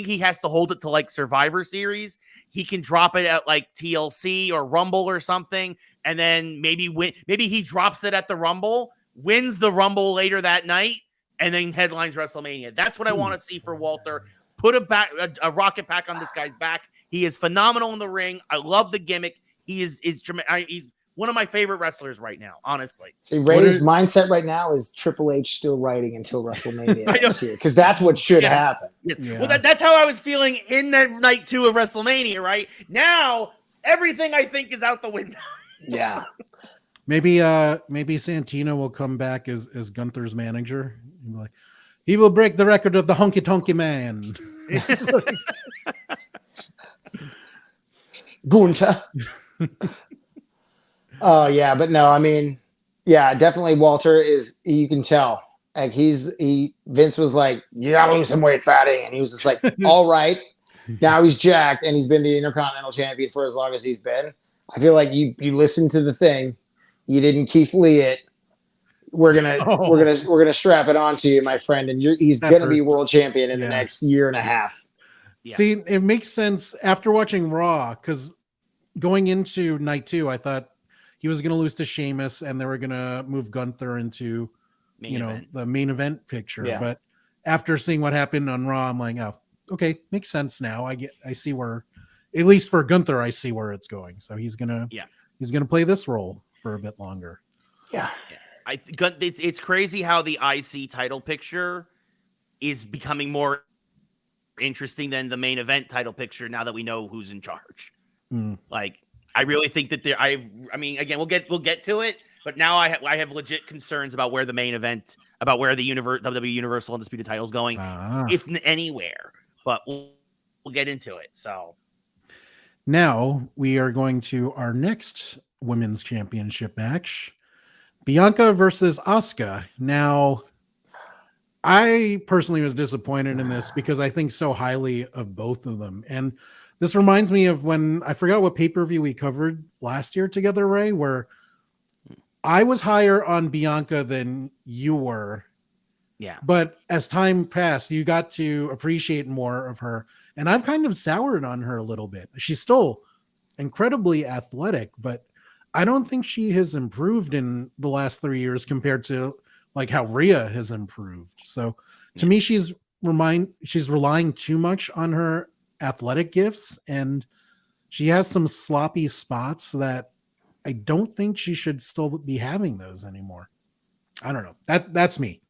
he has to hold it to like Survivor Series. He can drop it at like TLC or Rumble or something, and then maybe he drops it at the Rumble, wins the Rumble later that night, and then headlines WrestleMania. That's what I want to see for Walter. Put a rocket pack on this guy's back. He is phenomenal in the ring. I love the gimmick. He's one of my favorite wrestlers right now, honestly. See, Ray's mindset right now is Triple H still writing until WrestleMania next year because that's what should happen. Yes. Yeah. Well, that's how I was feeling in that night two of WrestleMania. Right now, everything I think is out the window. Yeah. Maybe Santino will come back as Gunther's manager. Like, he will break the record of the Honky Tonky Man. Gunther. Oh yeah, but no, I mean, yeah, definitely Walter is, you can tell. Like Vince was like, you gotta lose some weight, fatty. And he was just like, all right. Now he's jacked and he's been the Intercontinental Champion for as long as he's been. I feel like you listened to the thing. You didn't Keith Lee it. We're gonna strap it onto you, my friend, and he's gonna be world champion in the next year and a half. Yeah. See, it makes sense after watching Raw because going into night two, I thought he was gonna lose to Sheamus and they were gonna move Gunther into the main event picture. Yeah. But after seeing what happened on Raw, I'm like, oh, okay, makes sense now. I see where, at least for Gunther, I see where it's going. So he's gonna play this role for a bit longer. Yeah. I think it's crazy how the IC title picture is becoming more interesting than the main event title picture now that we know who's in charge. Like, I really think that I mean, again, we'll get to it, but now I have legit concerns about where the main event, about where the WWE Universal Undisputed title is going, if anywhere. But we'll get into it. So. Now we are going to our next women's championship match, Bianca versus Asuka. Now, I personally was disappointed in this because I think so highly of both of them. And this reminds me of when I forgot what pay-per-view we covered last year together, Ray, where I was higher on Bianca than you were. Yeah. But as time passed, you got to appreciate more of her. And I've kind of soured on her a little bit. She's still incredibly athletic, but I don't think she has improved in the last 3 years compared to like how Rhea has improved. So to me, she's relying too much on her athletic gifts, and she has some sloppy spots that I don't think she should still be having those anymore. I don't know. That's me.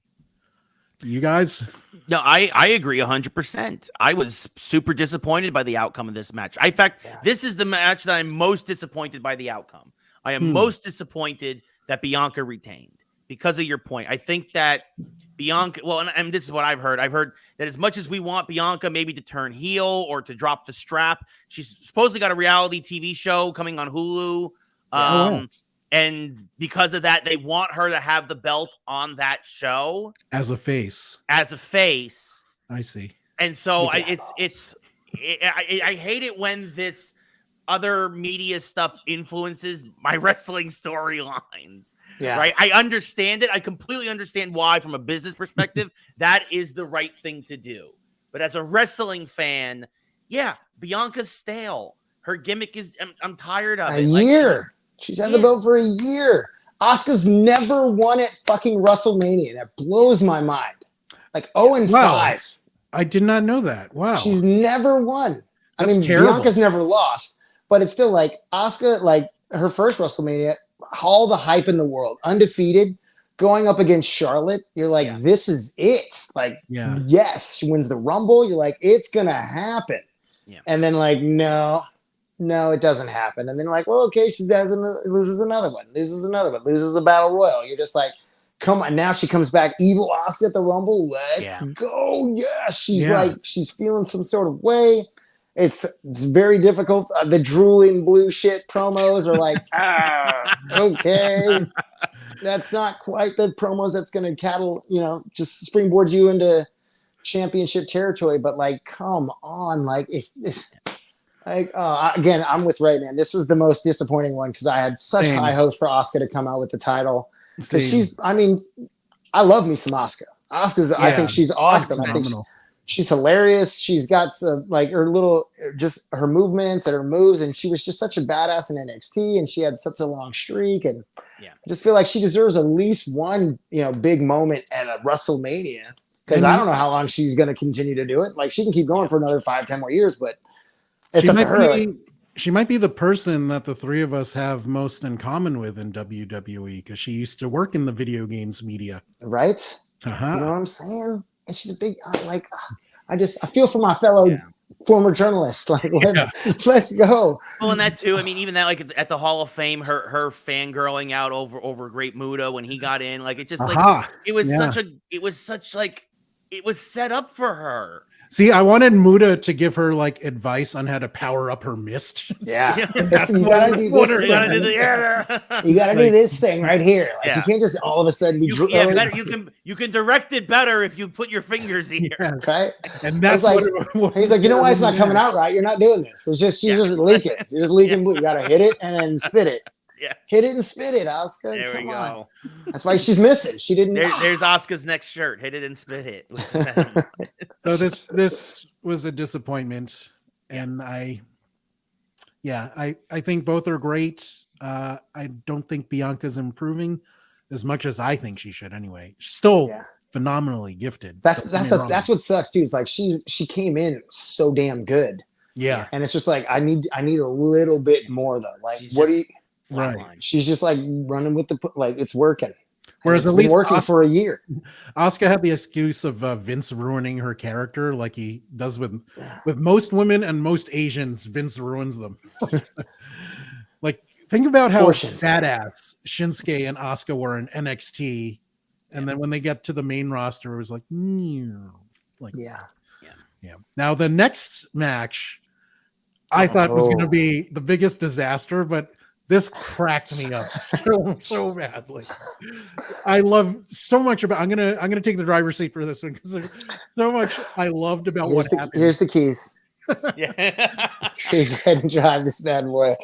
You guys? No, I agree 100%. I was super disappointed by the outcome of this match. In fact, this is the match that I'm most disappointed by the outcome. I am most disappointed that Bianca retained because of your point. I think that Bianca, well, and this is what I've heard. I've heard that as much as we want Bianca maybe to turn heel or to drop the strap, she's supposedly got a reality TV show coming on Hulu. And because of that, they want her to have the belt on that show as a face. I see. And so I hate it when this other media stuff influences my wrestling storylines. Yeah. Right. I understand it. I completely understand why, from a business perspective, that is the right thing to do. But as a wrestling fan, yeah, Bianca's stale. Her gimmick is, I'm tired of it. A year. She's had the belt for a year. Asuka's never won at fucking WrestleMania. That blows my mind. Like 0-5. I did not know that. Wow. She's never won. That's terrible. Bianca's never lost, but it's still like Asuka, like her first WrestleMania, all the hype in the world, undefeated, going up against Charlotte. You're like, this is it. Like, yes, she wins the Rumble. You're like, it's going to happen. Yeah. And then like, no, it doesn't happen. And then like, well, okay, she loses another one, loses the Battle Royal. You're just like, come on. Now she comes back, evil Asuka at the Rumble. Let's go. Yeah, she's like, she's feeling some sort of way. It's very difficult. The drooling blue shit promos are like, okay. That's not quite the promos that's going to just springboard you into championship territory. But like, come on. Like, if this... again, I'm with Ray, man. This was the most disappointing one because I had such high hopes for Asuka to come out with the title. Because I love me some Asuka. I think she's awesome. I think she's hilarious. She's got some, like, her little, just her movements and her moves, and she was just such a badass in NXT, and she had such a long streak. And I just feel like she deserves at least one, big moment at a WrestleMania. Because I don't know how long she's going to continue to do it. Like, she can keep going for another 5-10 more years, but it's up to her. She might be the person that the three of us have most in common with in WWE because she used to work in the video games media. Right? Uh-huh. You know what I'm saying? And she's a big, I feel for my fellow former journalists. Like, let's go. Well, and that too. I mean, even that, like at the Hall of Fame, her fangirling out over Great Muta when he got in, like, it just it was set up for her. See, I wanted Muta to give her like advice on how to power up her mist. Yeah. You gotta do this thing right here. Like, you can't just all of a sudden be you can direct it better if you put your fingers here. Okay. And that's like, he's like, you know why it's not coming out right? You're not doing this. It's just you're just leaking. You're just leaking blue. You gotta hit it and then spit it. Yeah. Hit it and spit it, Asuka. There we go. On. That's why she's missing. She didn't. There's Asuka's next shirt. Hit it and spit it. So this was a disappointment, and I think both are great. I don't think Bianca's improving as much as I think she should. Anyway, she's still phenomenally gifted. That's what sucks too. It's like she came in so damn good. Yeah, and it's just like I need a little bit more though. Like, right. She's just like running with it's working. Whereas at least working for a year. Asuka had the excuse of Vince ruining her character, like he does with most women and most Asians. Vince ruins them. Like, think about how badass Shinsuke and Asuka were in NXT, and then when they get to the main roster, it was like, yeah. Now the next match, I thought was going to be the biggest disaster, but this cracked me up so badly. I love so much about. I'm gonna take the driver's seat for this one because there's so much I loved about what happened. Here's the keys. Yeah. Go ahead and drive this bad boy.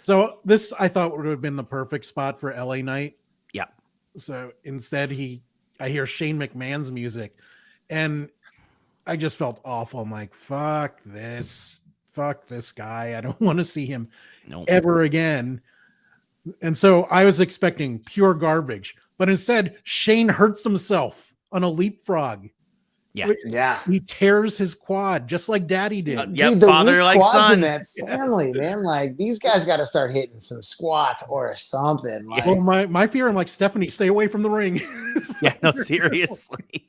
So this I thought would have been the perfect spot for LA Knight. Yeah. So instead, I hear Shane McMahon's music, and I just felt awful. I'm like, fuck this guy. I don't want to see him ever again. And so I was expecting pure garbage, but instead Shane hurts himself on a leapfrog. Yeah. He tears his quad just like Daddy did. Dude, father like son in that family, man. Like these guys got to start hitting some squats or something. Like, well, my fear, I'm like, Stephanie, stay away from the ring. Yeah, no, seriously.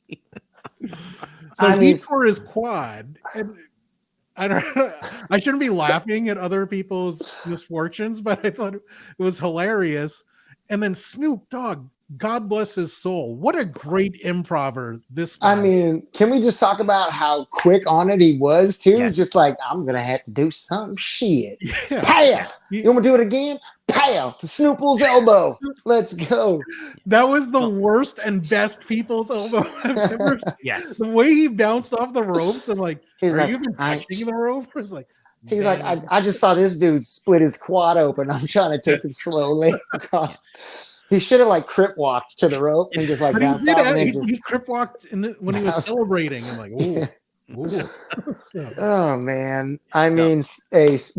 So he tore his quad, and I shouldn't be laughing at other people's misfortunes, but I thought it was hilarious. And then Snoop Dogg, God bless his soul. What a great improver this guy. I mean, can we just talk about how quick on it he was too? Yes. Just like, I'm gonna have to do some shit. Yeah. Pow! You want to do it again? Pow! Snoople's elbow. Let's go. That was the worst and best people's elbow I've ever seen. Yes. The way he bounced off the ropes, I'm like, He's are like, you even touching the rope? It's like, he's like, I just saw this dude split his quad open. I'm trying to take it slowly across. He should have like crip walked to the rope and just like but bounced he, off. he crip walked when he was celebrating. I'm like, ooh. Oh man. I mean,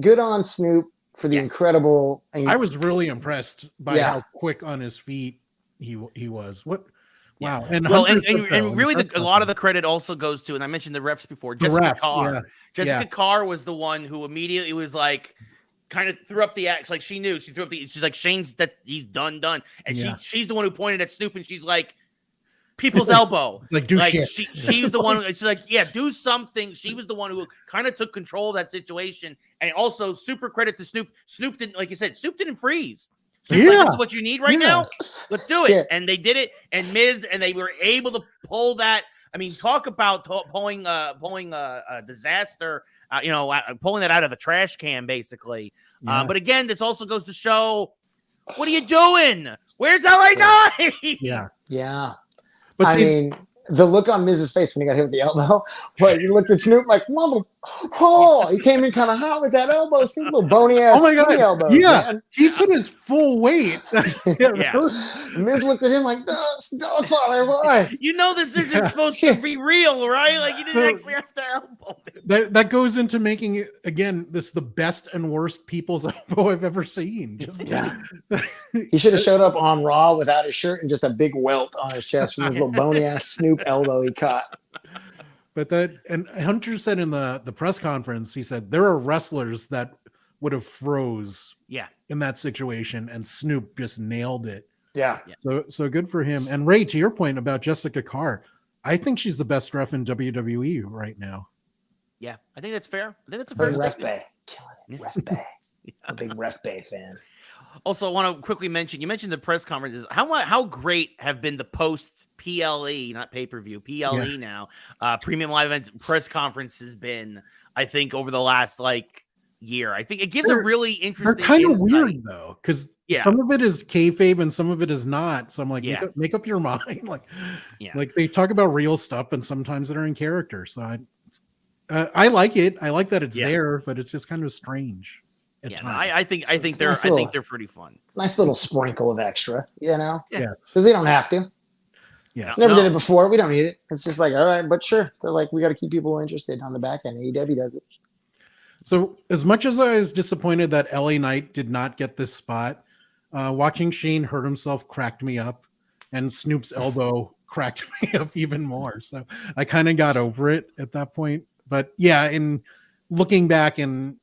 good on Snoop for the incredible. I was really impressed by how quick on his feet he was. What? Wow. And really a lot of the credit also goes to, and I mentioned the refs before, Jessica Carr. Yeah. Jessica Carr was the one who immediately was like, kind of threw up the axe. Like she knew, she threw up she's like, Shane's that he's done. And she's the one who pointed at Snoop, and she's like, people's elbow. It's like, do shit. She was the one. She's like, yeah, do something. She was the one who kind of took control of that situation. And also, super credit to Snoop. Snoop didn't, like you said, Snoop didn't freeze. Snoop's like, this is what you need right now. Let's do it. Yeah. And they did it. And Miz, and they were able to pull that. I mean, talk about pulling a disaster. Pulling that out of the trash can, basically. Yeah. But again, this also goes to show, what are you doing? Where's LA Knight? Yeah. But I mean, the look on Miz's face when he got hit with the elbow, where you looked at Snoop like, mother, he came in kind of hot with that elbow, Snoop, little bony ass elbow. Yeah, man. He put his full weight. Miz looked at him like, Dogfather, why? You know this isn't supposed to be real, right? Like you didn't actually have to elbow. That goes into making it again the best and worst people's elbow I've ever seen. He should have showed up on Raw without his shirt and just a big welt on his chest from his little bony ass Snoop elbow he caught. But and Hunter said in the press conference, he said there are wrestlers that would have froze in that situation, and Snoop just nailed it. Yeah. So good for him. And Ray, to your point about Jessica Carr, I think she's the best ref in WWE right now. Yeah, I think that's fair. I think that's a fair Ref Bay. Killing it. Ref Bay. A big Ref Bay fan. Also, I want to quickly mention, you mentioned the press conferences. How great have been the post PLE, not pay-per-view, PLE now, premium live events press conferences been, I think, over the last year. I think it gives a really interesting. They're kind of weird though, because some of it is kayfabe and some of it is not. So I'm like, make up your mind. Like they talk about real stuff and sometimes they're in character. So I like it. I like that it's there, but it's just kind of strange. I think they're pretty fun. Nice little sprinkle of extra, because Yes. they don't have to. Yeah, never did it before. We don't need it. It's just like, all right, but sure. They're like, we got to keep people interested on the back end. AEW does it. So as much as I was disappointed that LA Knight did not get this spot, watching Shane hurt himself cracked me up, and Snoop's elbow cracked me up even more. So I kind of got over it at that point. But yeah, in looking back, and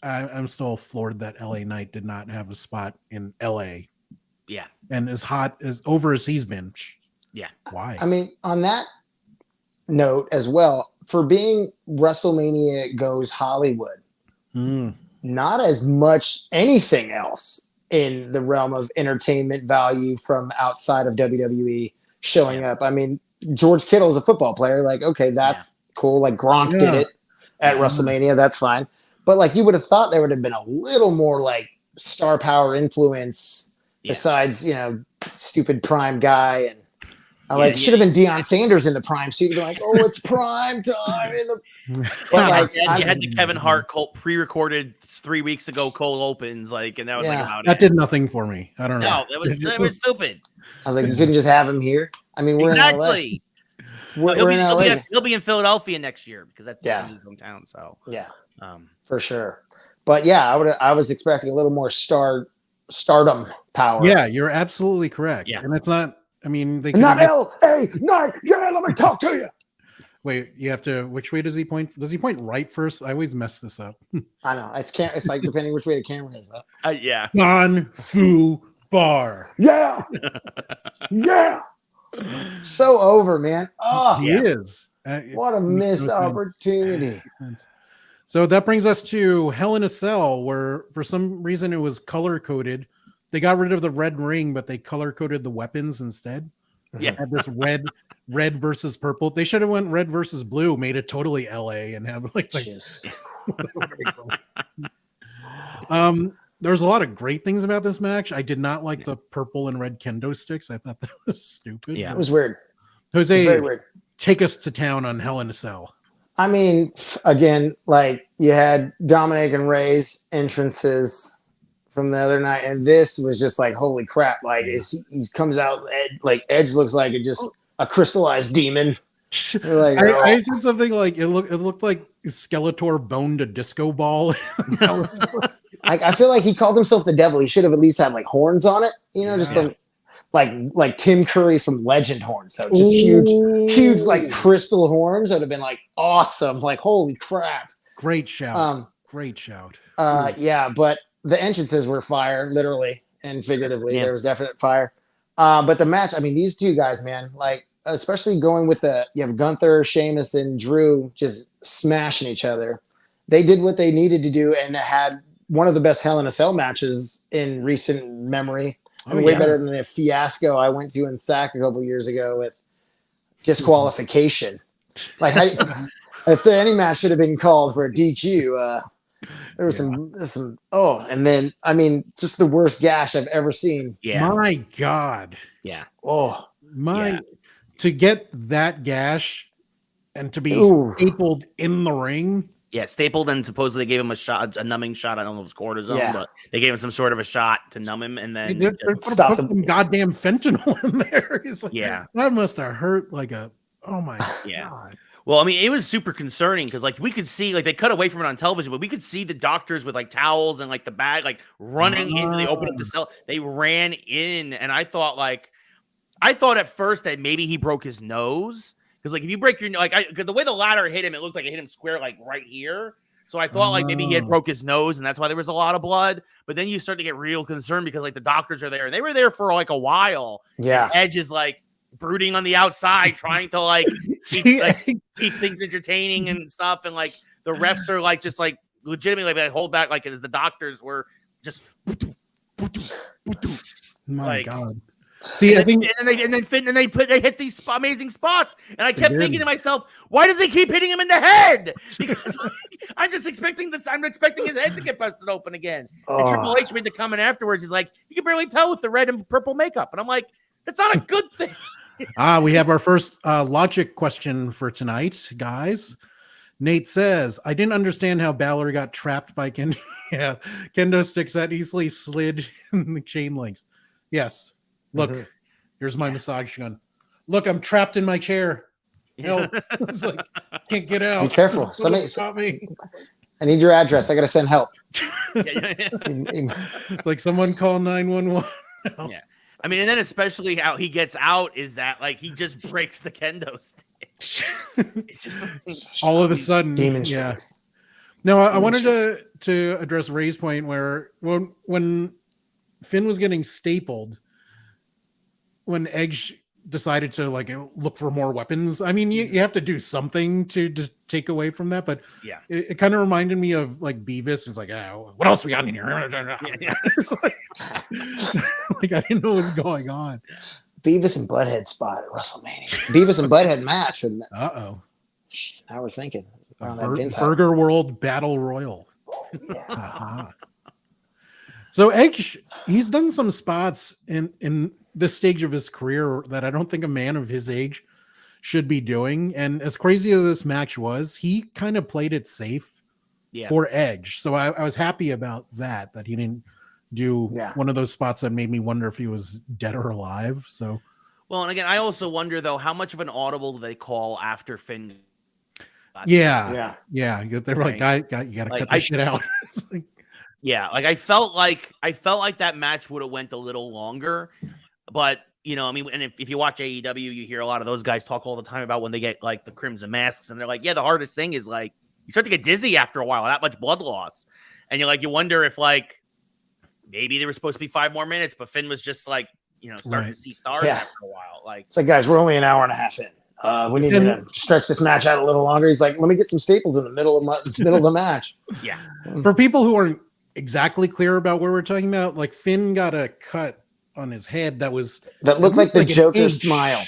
I'm still floored that LA Knight did not have a spot in LA. Yeah, and as hot as over as he's been. Yeah. Why? I mean, on that note as well, for being WrestleMania Goes Hollywood, not as much anything else in the realm of entertainment value from outside of WWE showing up. I mean, George Kittle is a football player. Like, okay, that's cool. Like Gronk did it at WrestleMania. That's fine. But like you would have thought there would have been a little more like star power influence besides, stupid Prime guy and should have been Deion Sanders in the Prime suit. Be like, oh, it's prime time in the. But like, you had the Kevin Hart pre-recorded 3 weeks ago cold opens, and that was about that did nothing for me. I don't know. No, that was stupid. I was like, you couldn't just have him here. I mean, we're exactly. in LA. We're in LA. He'll be in Philadelphia next year because that's his hometown. So for sure. But I was expecting a little more stardom power. Yeah, you're absolutely correct. Yeah, and it's not. I mean, they not L.A. Night. Yeah, let me talk to you. Wait, you have to. Which way does he point? Does he point right first? I always mess this up. I know it's like depending which way the camera is. Yeah. Non Fubar. Yeah. Yeah. So over, man. Oh, he is. What a missed opportunity. So that brings us to Hell in a Cell, where for some reason it was color coded. They got rid of the red ring, but they color coded the weapons instead. Yeah, had this red versus purple. They should have went red versus blue, made it totally LA, and have like there's a lot of great things about this match. I did not like the purple and red kendo sticks. I thought that was stupid. Yeah, it was weird. Jose, very weird. Take us to town on Hell in a Cell. I mean, again, like you had Dominic and Ray's entrances from the other night, and this was just like, holy crap! Like he comes out, Edge looks like a crystallized demon. Like, I said something like it looked like Skeletor boned a disco ball. I feel like he called himself the devil. He should have at least had like horns on it, just like Tim Curry from Legend horns, though, just huge like crystal horns. That would have been like awesome. Like holy crap! Great shout! Great shout! Yeah, but the entrances were fire, literally and figuratively. There was definite fire. But the match, I mean, these two guys, man, like especially going with you have Gunther, Sheamus, and Drew just smashing each other. They did what they needed to do and had one of the best Hell in a Cell matches in recent memory. Way better than the fiasco I went to in SAC a couple years ago with disqualification. Like, if any match should have been called for a DQ, there was some. Oh, and then I mean, just the worst gash I've ever seen. Yeah, my God. Yeah. Oh my, to get that gash and to be stapled in the ring. Yeah, stapled, and supposedly they gave him a numbing shot. I don't know if it was cortisone, but they gave him some sort of a shot to numb him, and then they put some goddamn fentanyl in there. Like, that must have hurt like a. Oh my God. Well, I mean, it was super concerning because, we could see, they cut away from it on television, but we could see the doctors with, towels and, the bag, running into the open up the cell. They ran in, and I thought at first that maybe he broke his nose because, if you break your nose, the way the ladder hit him, it looked like it hit him square, right here. So I thought, maybe he had broke his nose, and that's why there was a lot of blood. But then you start to get real concerned because, the doctors are there, and they were there for, a while. Yeah. And Edge is, brooding on the outside, trying to keep things entertaining and stuff, and the refs are just legitimately hold back, as the doctors were just my God. See, and they hit these amazing spots, and I kept thinking to myself, why does they keep hitting him in the head? Because I'm just expecting this. I'm expecting his head to get busted open again. And Triple H made the comment afterwards. He's like, you can barely tell with the red and purple makeup, and I'm like, that's not a good thing. We have our first logic question for tonight, guys. Nate says, I didn't understand how Balor got trapped by kendo. Kendo sticks that easily slid in the chain links. Yes. Look, here's my massage gun. Look, I'm trapped in my chair. Help. It's can't get out. Be careful. Somebody stop me. I need your address. I got to send help. It's someone call 911. Yeah. I mean, and then especially how he gets out is that he just breaks the kendo stick. It's just all of a sudden, demon strength. No, I wanted to address Ray's point where when Finn was getting stapled, when Edge decided to look for more weapons. I mean, you have to do something to take away from that, but it kind of reminded me of Beavis. It's what else we got in here? I didn't know what was going on. Beavis and Butthead spot at WrestleMania. Beavis and Butthead match. Uh-oh. Now we're thinking. Burger World Battle Royal. Uh-huh. So Edge, he's done some spots in this stage of his career that I don't think a man of his age should be doing. And as crazy as this match was, he kind of played it safe for Edge. So I was happy about that he didn't do one of those spots that made me wonder if he was dead or alive. So, well, and again, I also wonder though, how much of an audible do they call after Finn? Yeah. They were like, you got to cut this shit out. Yeah, like I felt like that match would have went a little longer, but you know, I mean, and if you watch AEW, you hear a lot of those guys talk all the time about when they get like the crimson masks, and they're like, yeah, the hardest thing is like you start to get dizzy after a while, that much blood loss, and you wonder if like maybe there was supposed to be 5 more minutes, but Finn was just like, you know, starting to see stars after a while. Like it's like, guys, we're only an hour and a half in. We need to stretch this match out a little longer. He's like, let me get some staples in the middle of the match. Yeah, for people who aren't exactly clear about what we're talking about, like Finn got a cut on his head that looked like the Joker smile.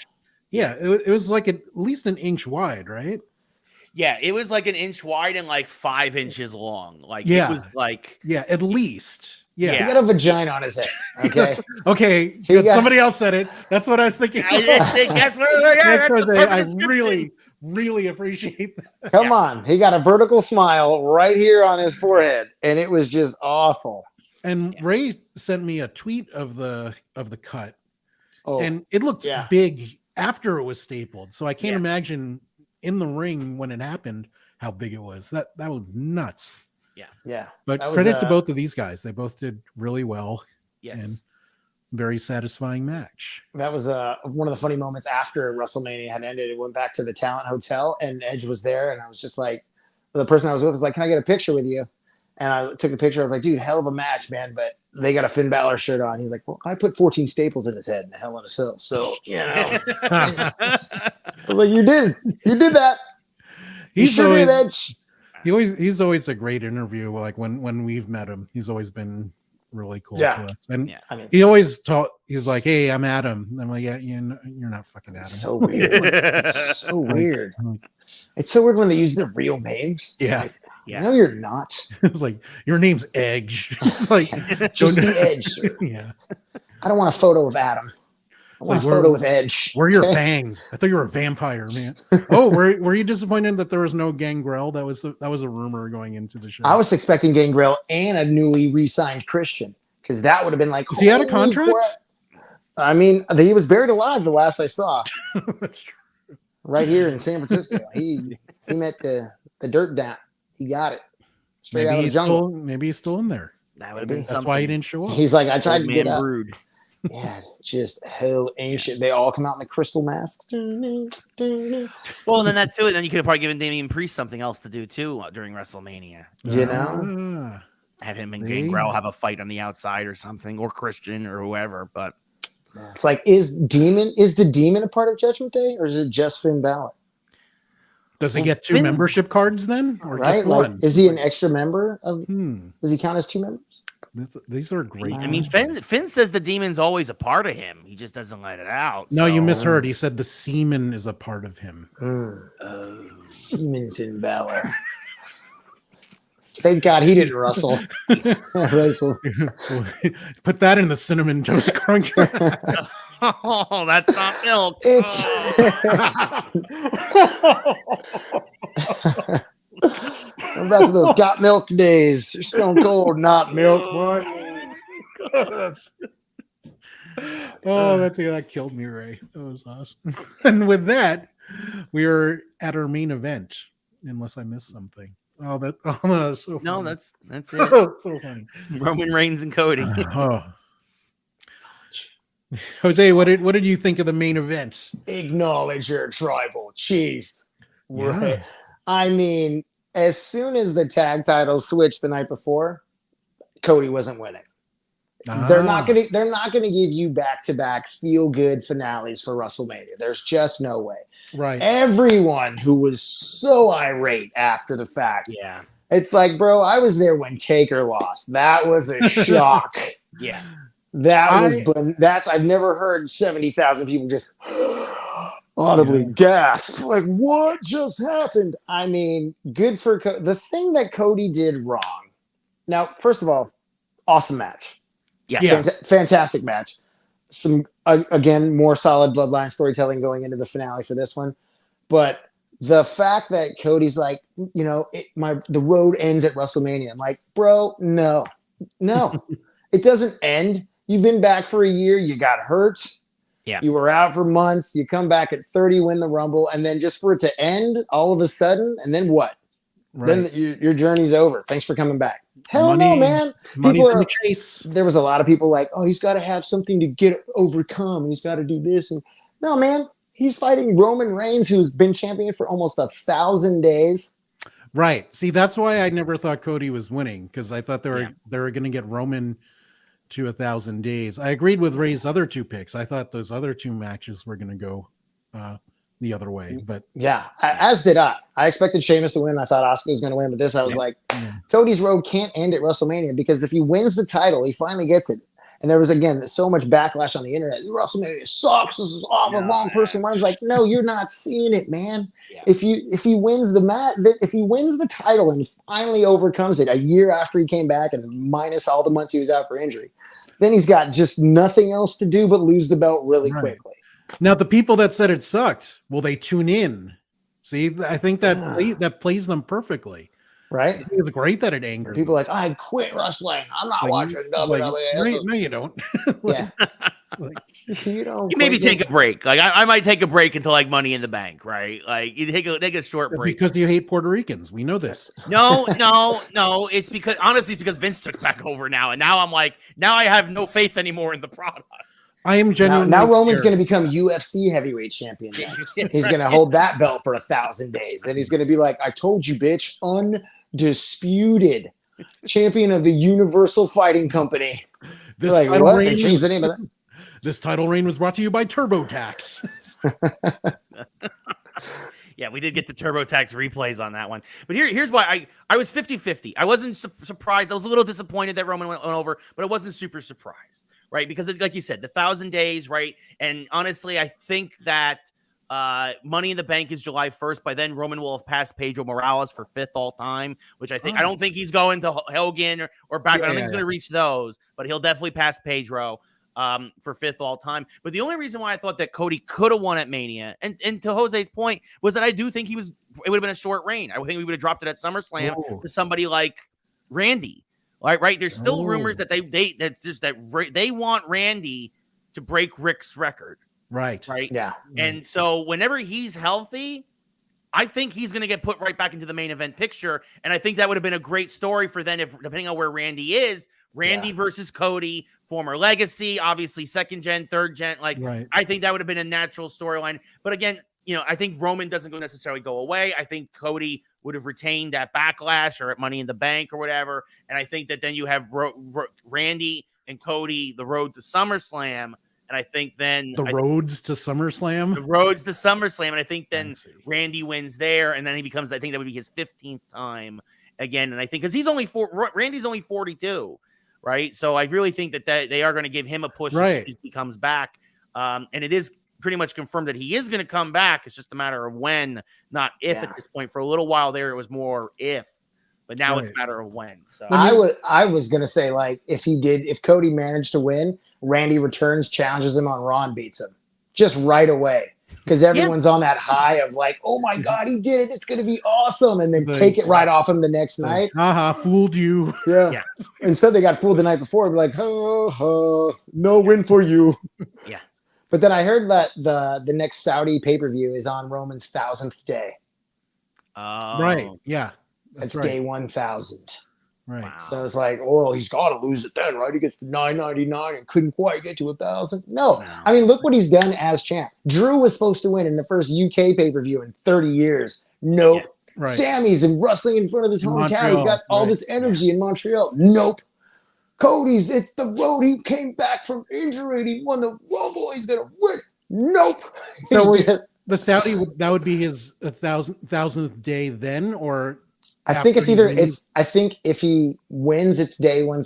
Yeah, it was like at least an inch wide, right? Yeah, it was like an inch wide and like 5 inches long. Like it was like at least. Yeah, he got a vagina on his head. Okay, okay. Somebody else said it. That's what I was thinking. I really appreciate that. Come on, he got a vertical smile right here on his forehead, and it was just awful. And Ray sent me a tweet of the cut, and it looked big after it was stapled. So I can't imagine in the ring when it happened how big it was. That was nuts. Yeah. But credit to both of these guys. They both did really well. Yes. And very satisfying match. That was one of the funny moments after WrestleMania had ended. It went back to the Talent Hotel, and Edge was there, and I was just like, the person I was with was like, "Can I get a picture with you?" And I took a picture. I was like, "Dude, hell of a match, man!" But they got a Finn Balor shirt on. He's like, "Well, I put 14 staples in his head in a Hell in a Cell." So I was like, "You did that." He's always, He's always a great interview. Like when we've met him, he's always been really cool to us. And I mean, he always he's like, "Hey, I'm Adam." And I'm like, "Yeah, you're not fucking Adam." So weird. It's so weird. It's so weird when they use their real names. Yeah. Like, no, you're not. It's like, your name's Edge. It's like, just the Edge, sir. Yeah. I don't want a photo of Adam. I want a photo with Edge. Where are your fangs? I thought you were a vampire, man. Oh, were you disappointed that there was no Gangrel? That was a rumor going into the show. I was expecting Gangrel and a newly re-signed Christian, because that would have been like. Is he out of contract? I mean, he was buried alive the last I saw. That's true. Right here in San Francisco, he met the dirt down. He got it. Straight out of the jungle. Maybe he's still in there. That would have been That's why he didn't show up. He's like, I tried to get up. Brood. Yeah, just hell ancient. They all come out in the crystal masks. Well, and then that too. And then you could have probably given Damian Priest something else to do too during WrestleMania. You know, have him and Gangrel have a fight on the outside or something, or Christian or whoever. But it's like, is the Demon a part of Judgment Day, or is it just Finn Balor? Does he get 2 membership cards then, or just one? Like, is he an extra member of? Does he count as 2 members? These are great. I mean, Finn says the demon's always a part of him. He just doesn't let it out. No, you misheard. He said the semen is a part of him. Semen Finn Balor. Thank God he didn't wrestle. Put that in the cinnamon toast crunch. Oh, that's not milk. I'm back to those got milk days. They're stone cold, not milk, boy. That killed me, Ray. That was awesome. And with that, we are at our main event, unless I missed something. That's so funny. No, that's it. So funny. Roman Reigns and Cody. Jose, what did you think of the main event? Acknowledge your tribal chief. Yeah. I mean, as soon as the tag titles switched the night before, Cody wasn't winning. They're not gonna give you back-to-back feel-good finales for WrestleMania. There's just no way. Right. Everyone who was so irate after the fact. Yeah. It's like, bro, I was there when Taker lost. That was a shock. Yeah. I've never heard 70,000 people just audibly gasp. Like, what just happened? I mean, good for the thing that Cody did wrong Now, first of all, awesome match. Yeah. Fantastic match. Some again, more solid bloodline storytelling going into the finale for this one. But the fact that Cody's like, the road ends at WrestleMania. I'm like, bro, no, it doesn't end. You've been back for a year. You got hurt. Yeah. You were out for months. You come back at 30, win the Rumble, and then just for it to end all of a sudden, and then what? Right. Then your journey's over. Thanks for coming back. Hell Money, no, man. Money's in the chase. There was a lot of people like, oh, he's got to have something to get overcome. He's got to do this. And no, man. He's fighting Roman Reigns, who's been champion for almost 1,000 days. Right. See, that's why I never thought Cody was winning, because I thought they were going to get Roman to 1,000 days. I agreed with Ray's other two picks. I thought those other two matches were going to go the other way. But yeah, as did I. I expected Sheamus to win. I thought Asuka was going to win, but this I was like, Cody's road can't end at WrestleMania, because if he wins the title, he finally gets it. And there was, again, so much backlash on the internet. WrestleMania sucks. This is awful. Wrong person. I was like, no, you're not seeing it, man. Yeah. If he wins if he wins the title and finally overcomes it a year after he came back and minus all the months he was out for injury, then he's got just nothing else to do but lose the belt really quickly. Now, the people that said it sucked, will they tune in? See, I think that plays them perfectly. Right? It's great that it angered people like, I quit wrestling. I'm not watching WWE. No, you don't. Yeah. You maybe take a break. Like I might take a break until like Money in the Bank, right? Like you take a short break. Because you hate Puerto Ricans. We know this. No. It's because Vince took back over now. And now I'm like, now I have no faith anymore in the product. I am genuinely now Roman's going to become UFC heavyweight champion next. He's going to hold that belt for 1,000 days. And he's going to be like, I told you, bitch, undisputed champion of the Universal Fighting Company. This like, title what? reign They changed the name of that. This title reign was brought to you by TurboTax. Yeah, we did get the TurboTax replays on that one. But here's why I was 50-50. I wasn't surprised. I was a little disappointed that Roman went over, but I wasn't super surprised, right? Because like you said, the 1,000 days, right? And honestly, I think that Money in the Bank is July 1st. By then, Roman will have passed Pedro Morales for 5th all time, which I don't think he's going to Hogan or back. I don't think he's going to reach those, but he'll definitely pass Pedro for 5th all time. But the only reason why I thought that Cody could have won at Mania, and to Jose's point, was that I do think it would have been a short reign. I think we would have dropped it at SummerSlam to somebody like Randy. Right? There's still rumors that they want Randy to break Rick's record. Right. Yeah. And so whenever he's healthy, I think he's going to get put right back into the main event picture. And I think that would have been a great story for then, if depending on where Randy is, versus Cody, former legacy, obviously 2nd gen, 3rd gen. I think that would have been a natural storyline. But again, I think Roman doesn't necessarily go away. I think Cody would have retained that Backlash or at Money in the Bank or whatever. And I think that then you have Randy and Cody, the road to SummerSlam. And I think then the roads to SummerSlam. And I think then Randy wins there, and then he becomes, I think that would be his 15th time again. And I think because Randy's only 42, right? So I really think that they are going to give him a push as he comes back. And it is pretty much confirmed that he is going to come back. It's just a matter of when, not if at this point. For a little while there, it was more if. But now it's a matter of when. So I was gonna say, like, if Cody managed to win, Randy returns, challenges him on Raw and beats him just right away. Because everyone's on that high of like, oh my God, he did it. It's gonna be awesome. And then take it right off him the next night. Fooled you. Yeah. Instead they got fooled the night before. Like, no win for you. Yeah. But then I heard that the next Saudi pay-per-view is on Roman's 1,000th day. Right. Yeah. That's day 1,000. Right. Wow. So it's like, he's got to lose it then, right? He gets to 999 and couldn't quite get to 1,000. No. I mean, look what he's done as champ. Drew was supposed to win in the first UK pay-per-view in 30 years. Nope. Yeah. Right. Sammy's and wrestling in front of his hometown. He's got all this energy in Montreal. Nope. Cody's, it's the road. He came back from injury and he won the Rumble. He's going to win. Nope. So the Saudi, that would be his 1,000th day then, or... I think it's either I think if he wins, it's day one.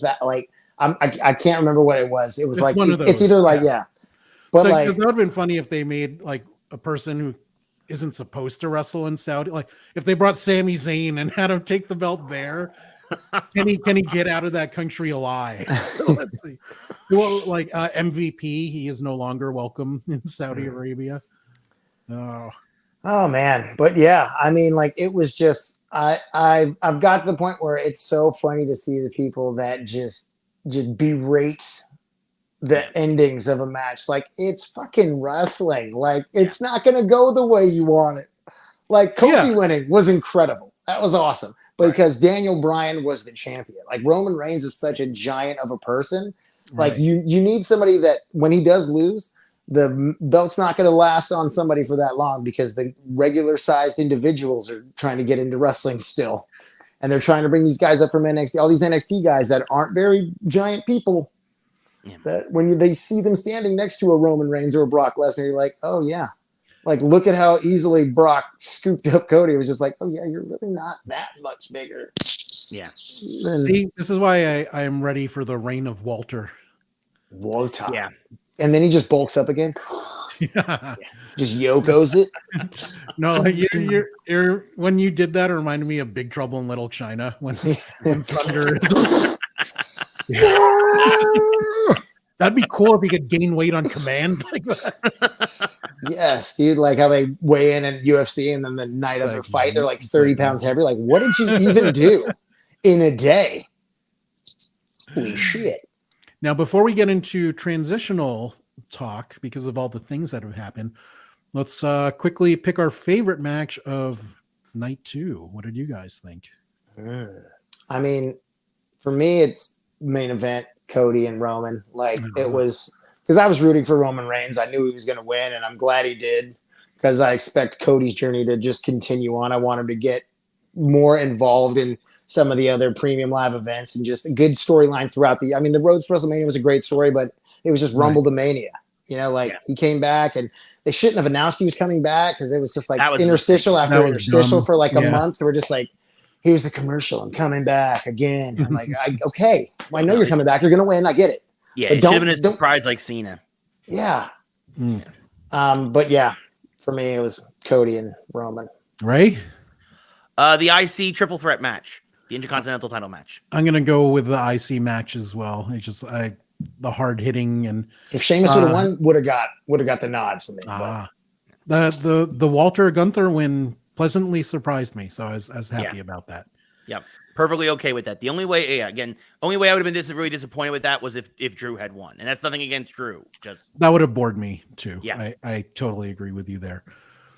I can't remember what it was. It was it's like it's either like But so like that would have been funny if they made like a person who isn't supposed to wrestle in Saudi. Like if they brought Sami Zayn and had him take the belt there, Can he get out of that country alive? Let's see. Well, like MVP, he is no longer welcome in Saudi Arabia. Oh man, but yeah, I mean, like it was just I've got to the point where it's so funny to see the people that just berate the endings of a match. Like it's fucking wrestling. Like it's not gonna go the way you want it. Like Kofi winning was incredible. That was awesome. But because Daniel Bryan was the champion. Like Roman Reigns is such a giant of a person. Like you need somebody that when he does lose, the belt's not going to last on somebody for that long because the regular sized individuals are trying to get into wrestling still. And they're trying to bring these guys up from NXT, all these NXT guys that aren't very giant people. Yeah. That when they see them standing next to a Roman Reigns or a Brock Lesnar, you're like, oh yeah. Like, look at how easily Brock scooped up Cody. It was just like, oh yeah, you're really not that much bigger. Yeah. See, this is why I am ready for the reign of Walter. Yeah. And then he just bulks up again. Yeah. Just Yoko's it. No, you're when you did that, it reminded me of Big Trouble in Little China when Thunder. That'd be cool if he could gain weight on command like that. Yes, dude. Like how they weigh in UFC and then the night of their fight, they're like 30 pounds heavier. Like, what did you even do in a day? Holy shit. Now, before we get into transitional talk, because of all the things that have happened, let's quickly pick our favorite match of night 2. What did you guys think? I mean, for me, it's main event, Cody and Roman. Like it was because I was rooting for Roman Reigns. I knew he was going to win, and I'm glad he did because I expect Cody's journey to just continue on. I want him to get more involved in some of the other premium live events and just a good storyline throughout the. I mean, the Road to WrestleMania was a great story, but it was just Rumble to Mania. You know, like he came back, and they shouldn't have announced he was coming back because it was just like interstitial after interstitial for like a month. We're just like, here's the commercial. I'm coming back again. I'm like, okay, well, I know you're coming back. You're gonna win. I get it. Yeah, but it should have been a surprise like Cena. Yeah. But yeah, for me, it was Cody and Roman. Right? The IC triple threat match, the Intercontinental title match. I'm gonna go with the IC match as well. It's just the hard hitting, and if Sheamus would have won, would have got the nod for me. The Walter Gunther win pleasantly surprised me, so I was happy about that. Yep. Perfectly okay with that. The only way, only way I would have been really disappointed with that was if Drew had won, and that's nothing against Drew. Just that would have bored me too. Yeah, I totally agree with you there.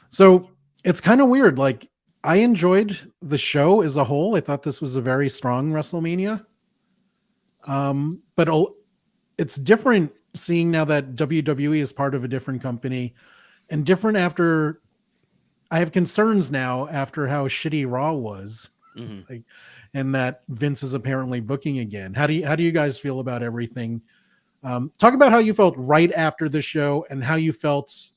So it's kind of weird. Like I enjoyed the show as a whole. I thought this was a very strong WrestleMania. But it's different seeing now that WWE is part of a different company, and different after. I have concerns now after how shitty Raw was. Like, and that Vince is apparently booking again. How do you guys feel about everything? Talk about how you felt right after the show and how you felt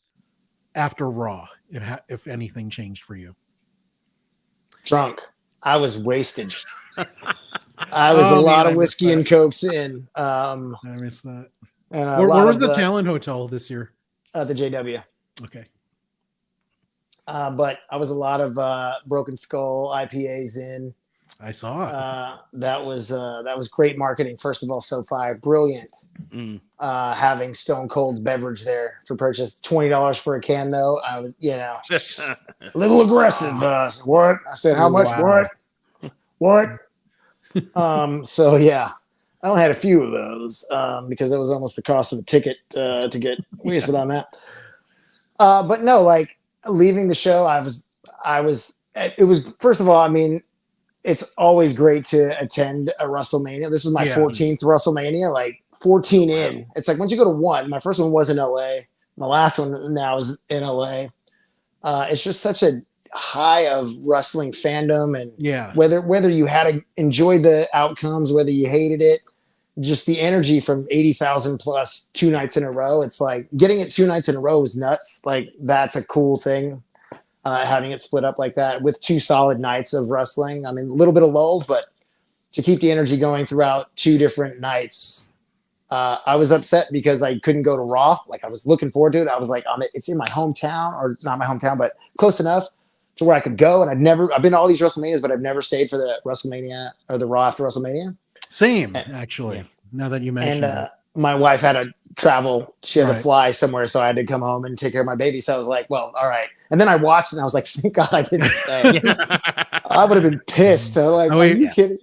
after Raw, if anything changed for you. Drunk. I was wasted. I was a lot of whiskey and cokes in. I missed that. And where was the Talent Hotel this year? The JW. Okay. But I was a lot of Broken Skull IPAs in. I saw that was great marketing. First of all, SoFi, brilliant. Having Stone Cold's beverage there for purchase. $20 for a can, though. I was, a little aggressive. What? I said, how much? Wow. What? So yeah, I only had a few of those because it was almost the cost of the ticket to get wasted on that. But no, like leaving the show, it was first of all, I mean, it's always great to attend a WrestleMania. This was my 14th WrestleMania, like 14 in. It's like once you go to one, my first one was in LA. My last one now is in LA. It's just such a high of wrestling fandom, and whether you had to enjoy the outcomes, whether you hated it, just the energy from 80,000 plus 2 nights in a row. It's like getting it 2 nights in a row is nuts. Like that's a cool thing. Having it split up like that with 2 solid nights of wrestling. I mean, a little bit of lulls, but to keep the energy going throughout 2 different nights. I was upset because I couldn't go to Raw. Like I was looking forward to it. I was like, it's in my hometown, or not my hometown, but close enough. to where I could go. And I've been to all these WrestleManias, but I've never stayed for the WrestleMania or the Raw after WrestleMania. Same, actually. Yeah. Now that you mentioned it. My wife had to travel. She had to Right. fly somewhere. So I had to come home and take care of my baby. So I was like, well, all right. And then I watched and I was like, thank God I didn't stay. I would have been pissed. Like, Oh, are wait. you kidding?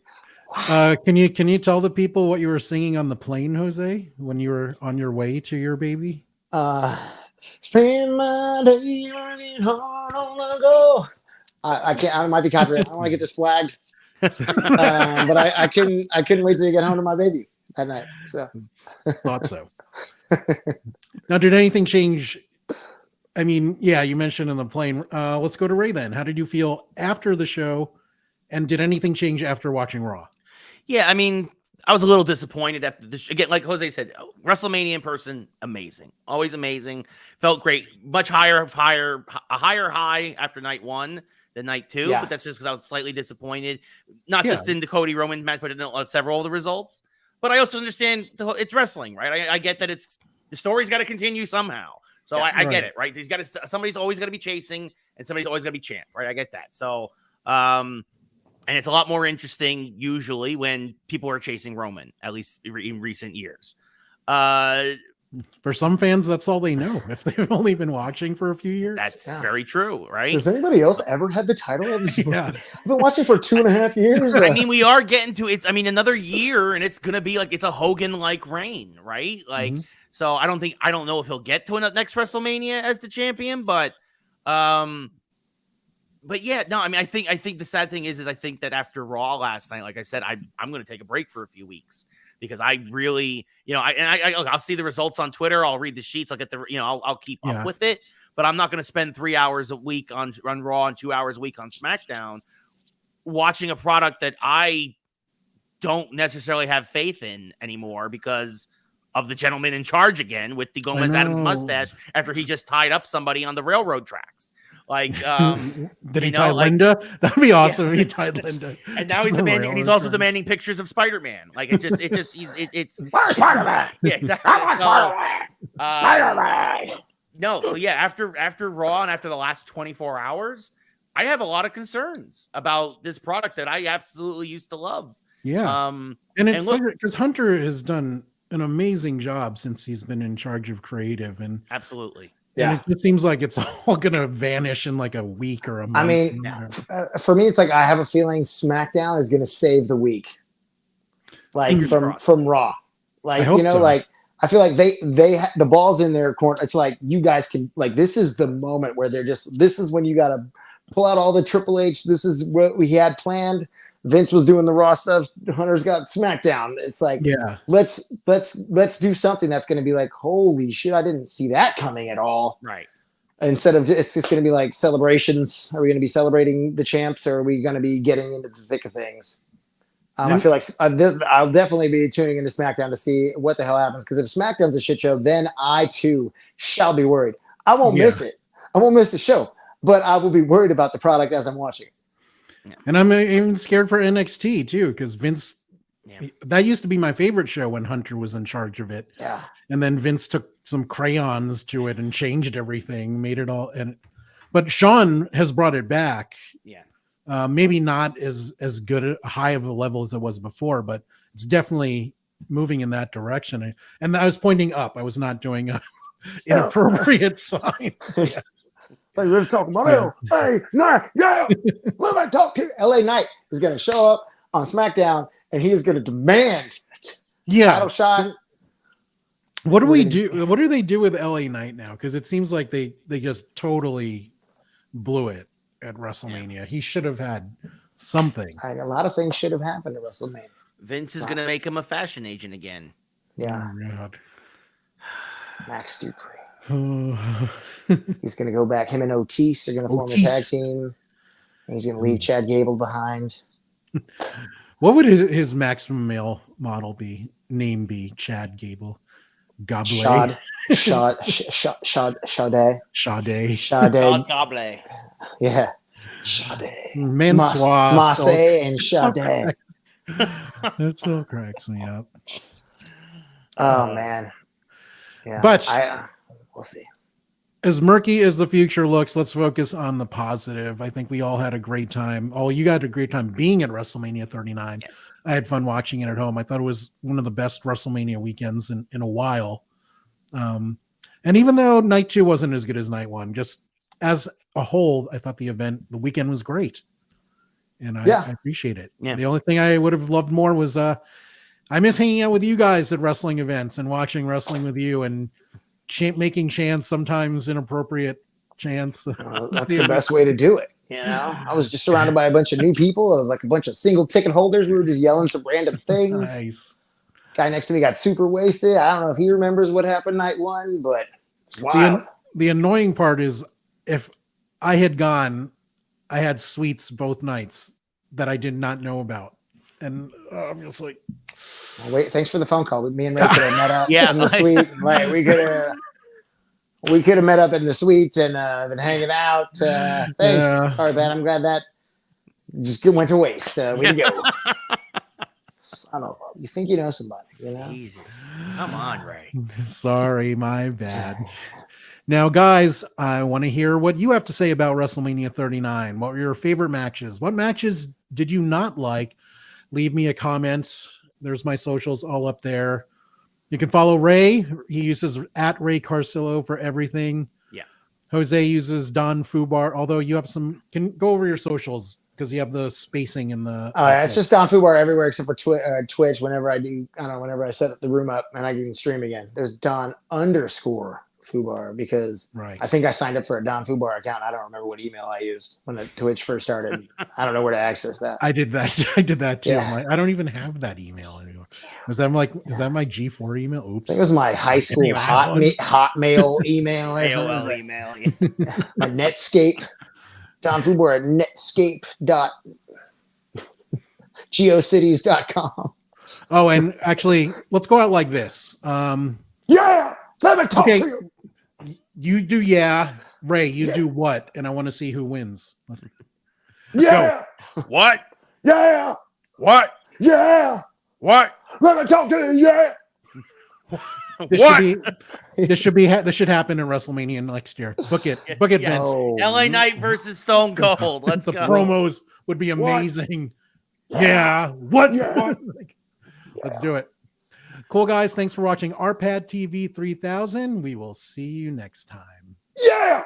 Can you tell the people what you were singing on the plane, Jose, when you were on your way to your baby? Spend my day working hard on the go. I can't. I might be copyrighted. I don't want to get this flagged. But I couldn't wait to get home to my baby that night. So Thought so. Now, did anything change? I mean, yeah, you mentioned in the plane. Let's go to Ray then. How did you feel after the show? And did anything change after watching Raw? Yeah, I mean, I was a little disappointed after this. Again, like Jose said, WrestleMania in person, amazing. Always amazing. Felt great. Much higher high after night one than night two. Yeah. But that's just because I was slightly disappointed. Not just in the Cody Roman match, but in several of the results. But I also understand it's wrestling, right? I get that the story's got to continue somehow. So I get it, right? Somebody's always got to be chasing and somebody's always got to be champ, right? I get that. So, and it's a lot more interesting usually when people are chasing Roman, at least in recent years. For some fans, that's all they know. If they've only been watching for a few years, That's very true, right? has anybody else ever had the title? Yeah. I've been watching for 2.5 years. I mean, we are getting to it's. I mean, another year, and it's gonna be like it's a Hogan-like reign, right? Like, so I don't know if he'll get to next WrestleMania as the champion, but yeah, no. I mean, I think the sad thing is I think that after Raw last night, like I said, I'm gonna take a break for a few weeks because I really, I'll see the results on Twitter. I'll read the sheets. I'll get I'll keep up with it. But I'm not going to spend 3 hours a week on Raw and 2 hours a week on SmackDown watching a product that I don't necessarily have faith in anymore because of the gentleman in charge again with the Gomez Adams mustache after he just tied up somebody on the railroad tracks. Like, did he tie Linda? That'd be awesome if he tied Linda. And now he's demanding, and he's also demanding pictures of Spider-Man. Like it's Where's Spider-Man? Yeah, exactly. Spider-Man. No, so yeah, after Raw and after the last 24 hours, I have a lot of concerns about this product that I absolutely used to love. Yeah. And it's because Hunter has done an amazing job since he's been in charge of creative, and absolutely. Yeah, it seems like it's all gonna vanish in like a week or a month. I mean, for me, it's like I have a feeling SmackDown is gonna save the week, like from Raw. Like like I feel like they the ball's in their court. It's like you guys can this is the moment where this is when you gotta pull out all the Triple H. This is what we had planned. Vince was doing the Raw stuff. Hunter's got SmackDown. It's like, let's do something that's going to be like, holy shit, I didn't see that coming at all. Right. Instead of it's just going to be like celebrations. Are we going to be celebrating the champs, or are we going to be getting into the thick of things? I feel like I'll definitely be tuning into SmackDown to see what the hell happens. Because if SmackDown's a shit show, then I too shall be worried. I won't miss it. I won't miss the show, but I will be worried about the product as I'm watching. Yeah. And I'm even scared for NXT too, because Vince, that used to be my favorite show when Hunter was in charge of it. Yeah. And then Vince took some crayons to it and changed everything, made it all. But Sean has brought it back. Yeah. Maybe not as good high of a level as it was before, but it's definitely moving in that direction. And I was pointing up. I was not doing an inappropriate sign. Yes. Like we're talking about LA Knight, let me talk to you. LA Knight is going to show up on SmackDown and he is going to demand title shot. What do we do? What do they do with LA Knight now? Because it seems like they just totally blew it at WrestleMania. Yeah. He should have had something. A lot of things should have happened at WrestleMania. Vince is going to make him a fashion agent again. Yeah. Oh, God. Max Dupree. He's going to go back. Him and Otis are going to form a tag team. And he's going to leave Chad Gable behind. What would his maximum male model name be? Chad Gable. Gable. Sade. Gable. Yeah. Sade. Mansois. Masse and Sade. That still cracks me up. Oh, man. Yeah. But we'll see. As murky as the future looks, let's focus on the positive. I think we all had a great time. Oh, you got a great time being at WrestleMania 39. Yes. I had fun watching it at home. I thought it was one of the best WrestleMania weekends in a while. And even though night 2 wasn't as good as night 1, just as a whole, I thought the weekend was great. And I appreciate it. Yeah. The only thing I would have loved more was I miss hanging out with you guys at wrestling events and watching wrestling with you and making chants, sometimes inappropriate chants. That's the best way to do it. I was just surrounded by a bunch of new people, like a bunch of single ticket holders. We were just yelling some random things. Nice. Guy next to me got super wasted. I don't know if he remembers what happened night 1, but wow. The annoying part is if I had gone, I had suites both nights that I did not know about. And I'm just like, wait, thanks for the phone call. Me and Ray could have met up in the like- suite. Like we could have met up in the suite and been hanging out. Thanks. Yeah. All right, man. I'm glad that just went to waste. Way to go. I don't know. You think you know somebody, Jesus. Come on, Ray. sorry, my bad. Now, guys, I want to hear what you have to say about WrestleMania 39. What were your favorite matches? What matches did you not like? Leave me a comment. There's my socials all up there. You can follow Ray. He uses @Ray Carsillo for everything. Yeah. Jose uses Don Fubar, although you have can go over your socials because you have the spacing in the. It's just Don Fubar everywhere except for Twitch. Whenever I set the room up and I can stream again, there's Don_Fubar because I think I signed up for a Don Fubar account. I don't remember what email I used when the Twitch first started. I don't know where to access that. I did that too. Yeah. I don't even have that email anymore. Is that my G4 email? Oops. I think it was my high school Hotmail email. AOL email. Yeah. My Netscape. Don Fubar at netscape.geocities.com. Oh, and actually, let's go out like this. Yeah, let me talk to you. You do, Ray, you do what? And I want to see who wins. Yeah. What? Yeah. What? Yeah. What? Let me talk to you. Yeah. This should happen in WrestleMania next year. Book it, Vince. Oh. LA Knight versus Stone Cold. Let's The go. promos would be amazing. Yeah. What? Yeah. Let's do it. Cool, guys. Thanks for watching RPAD TV 3000. We will see you next time. Yeah.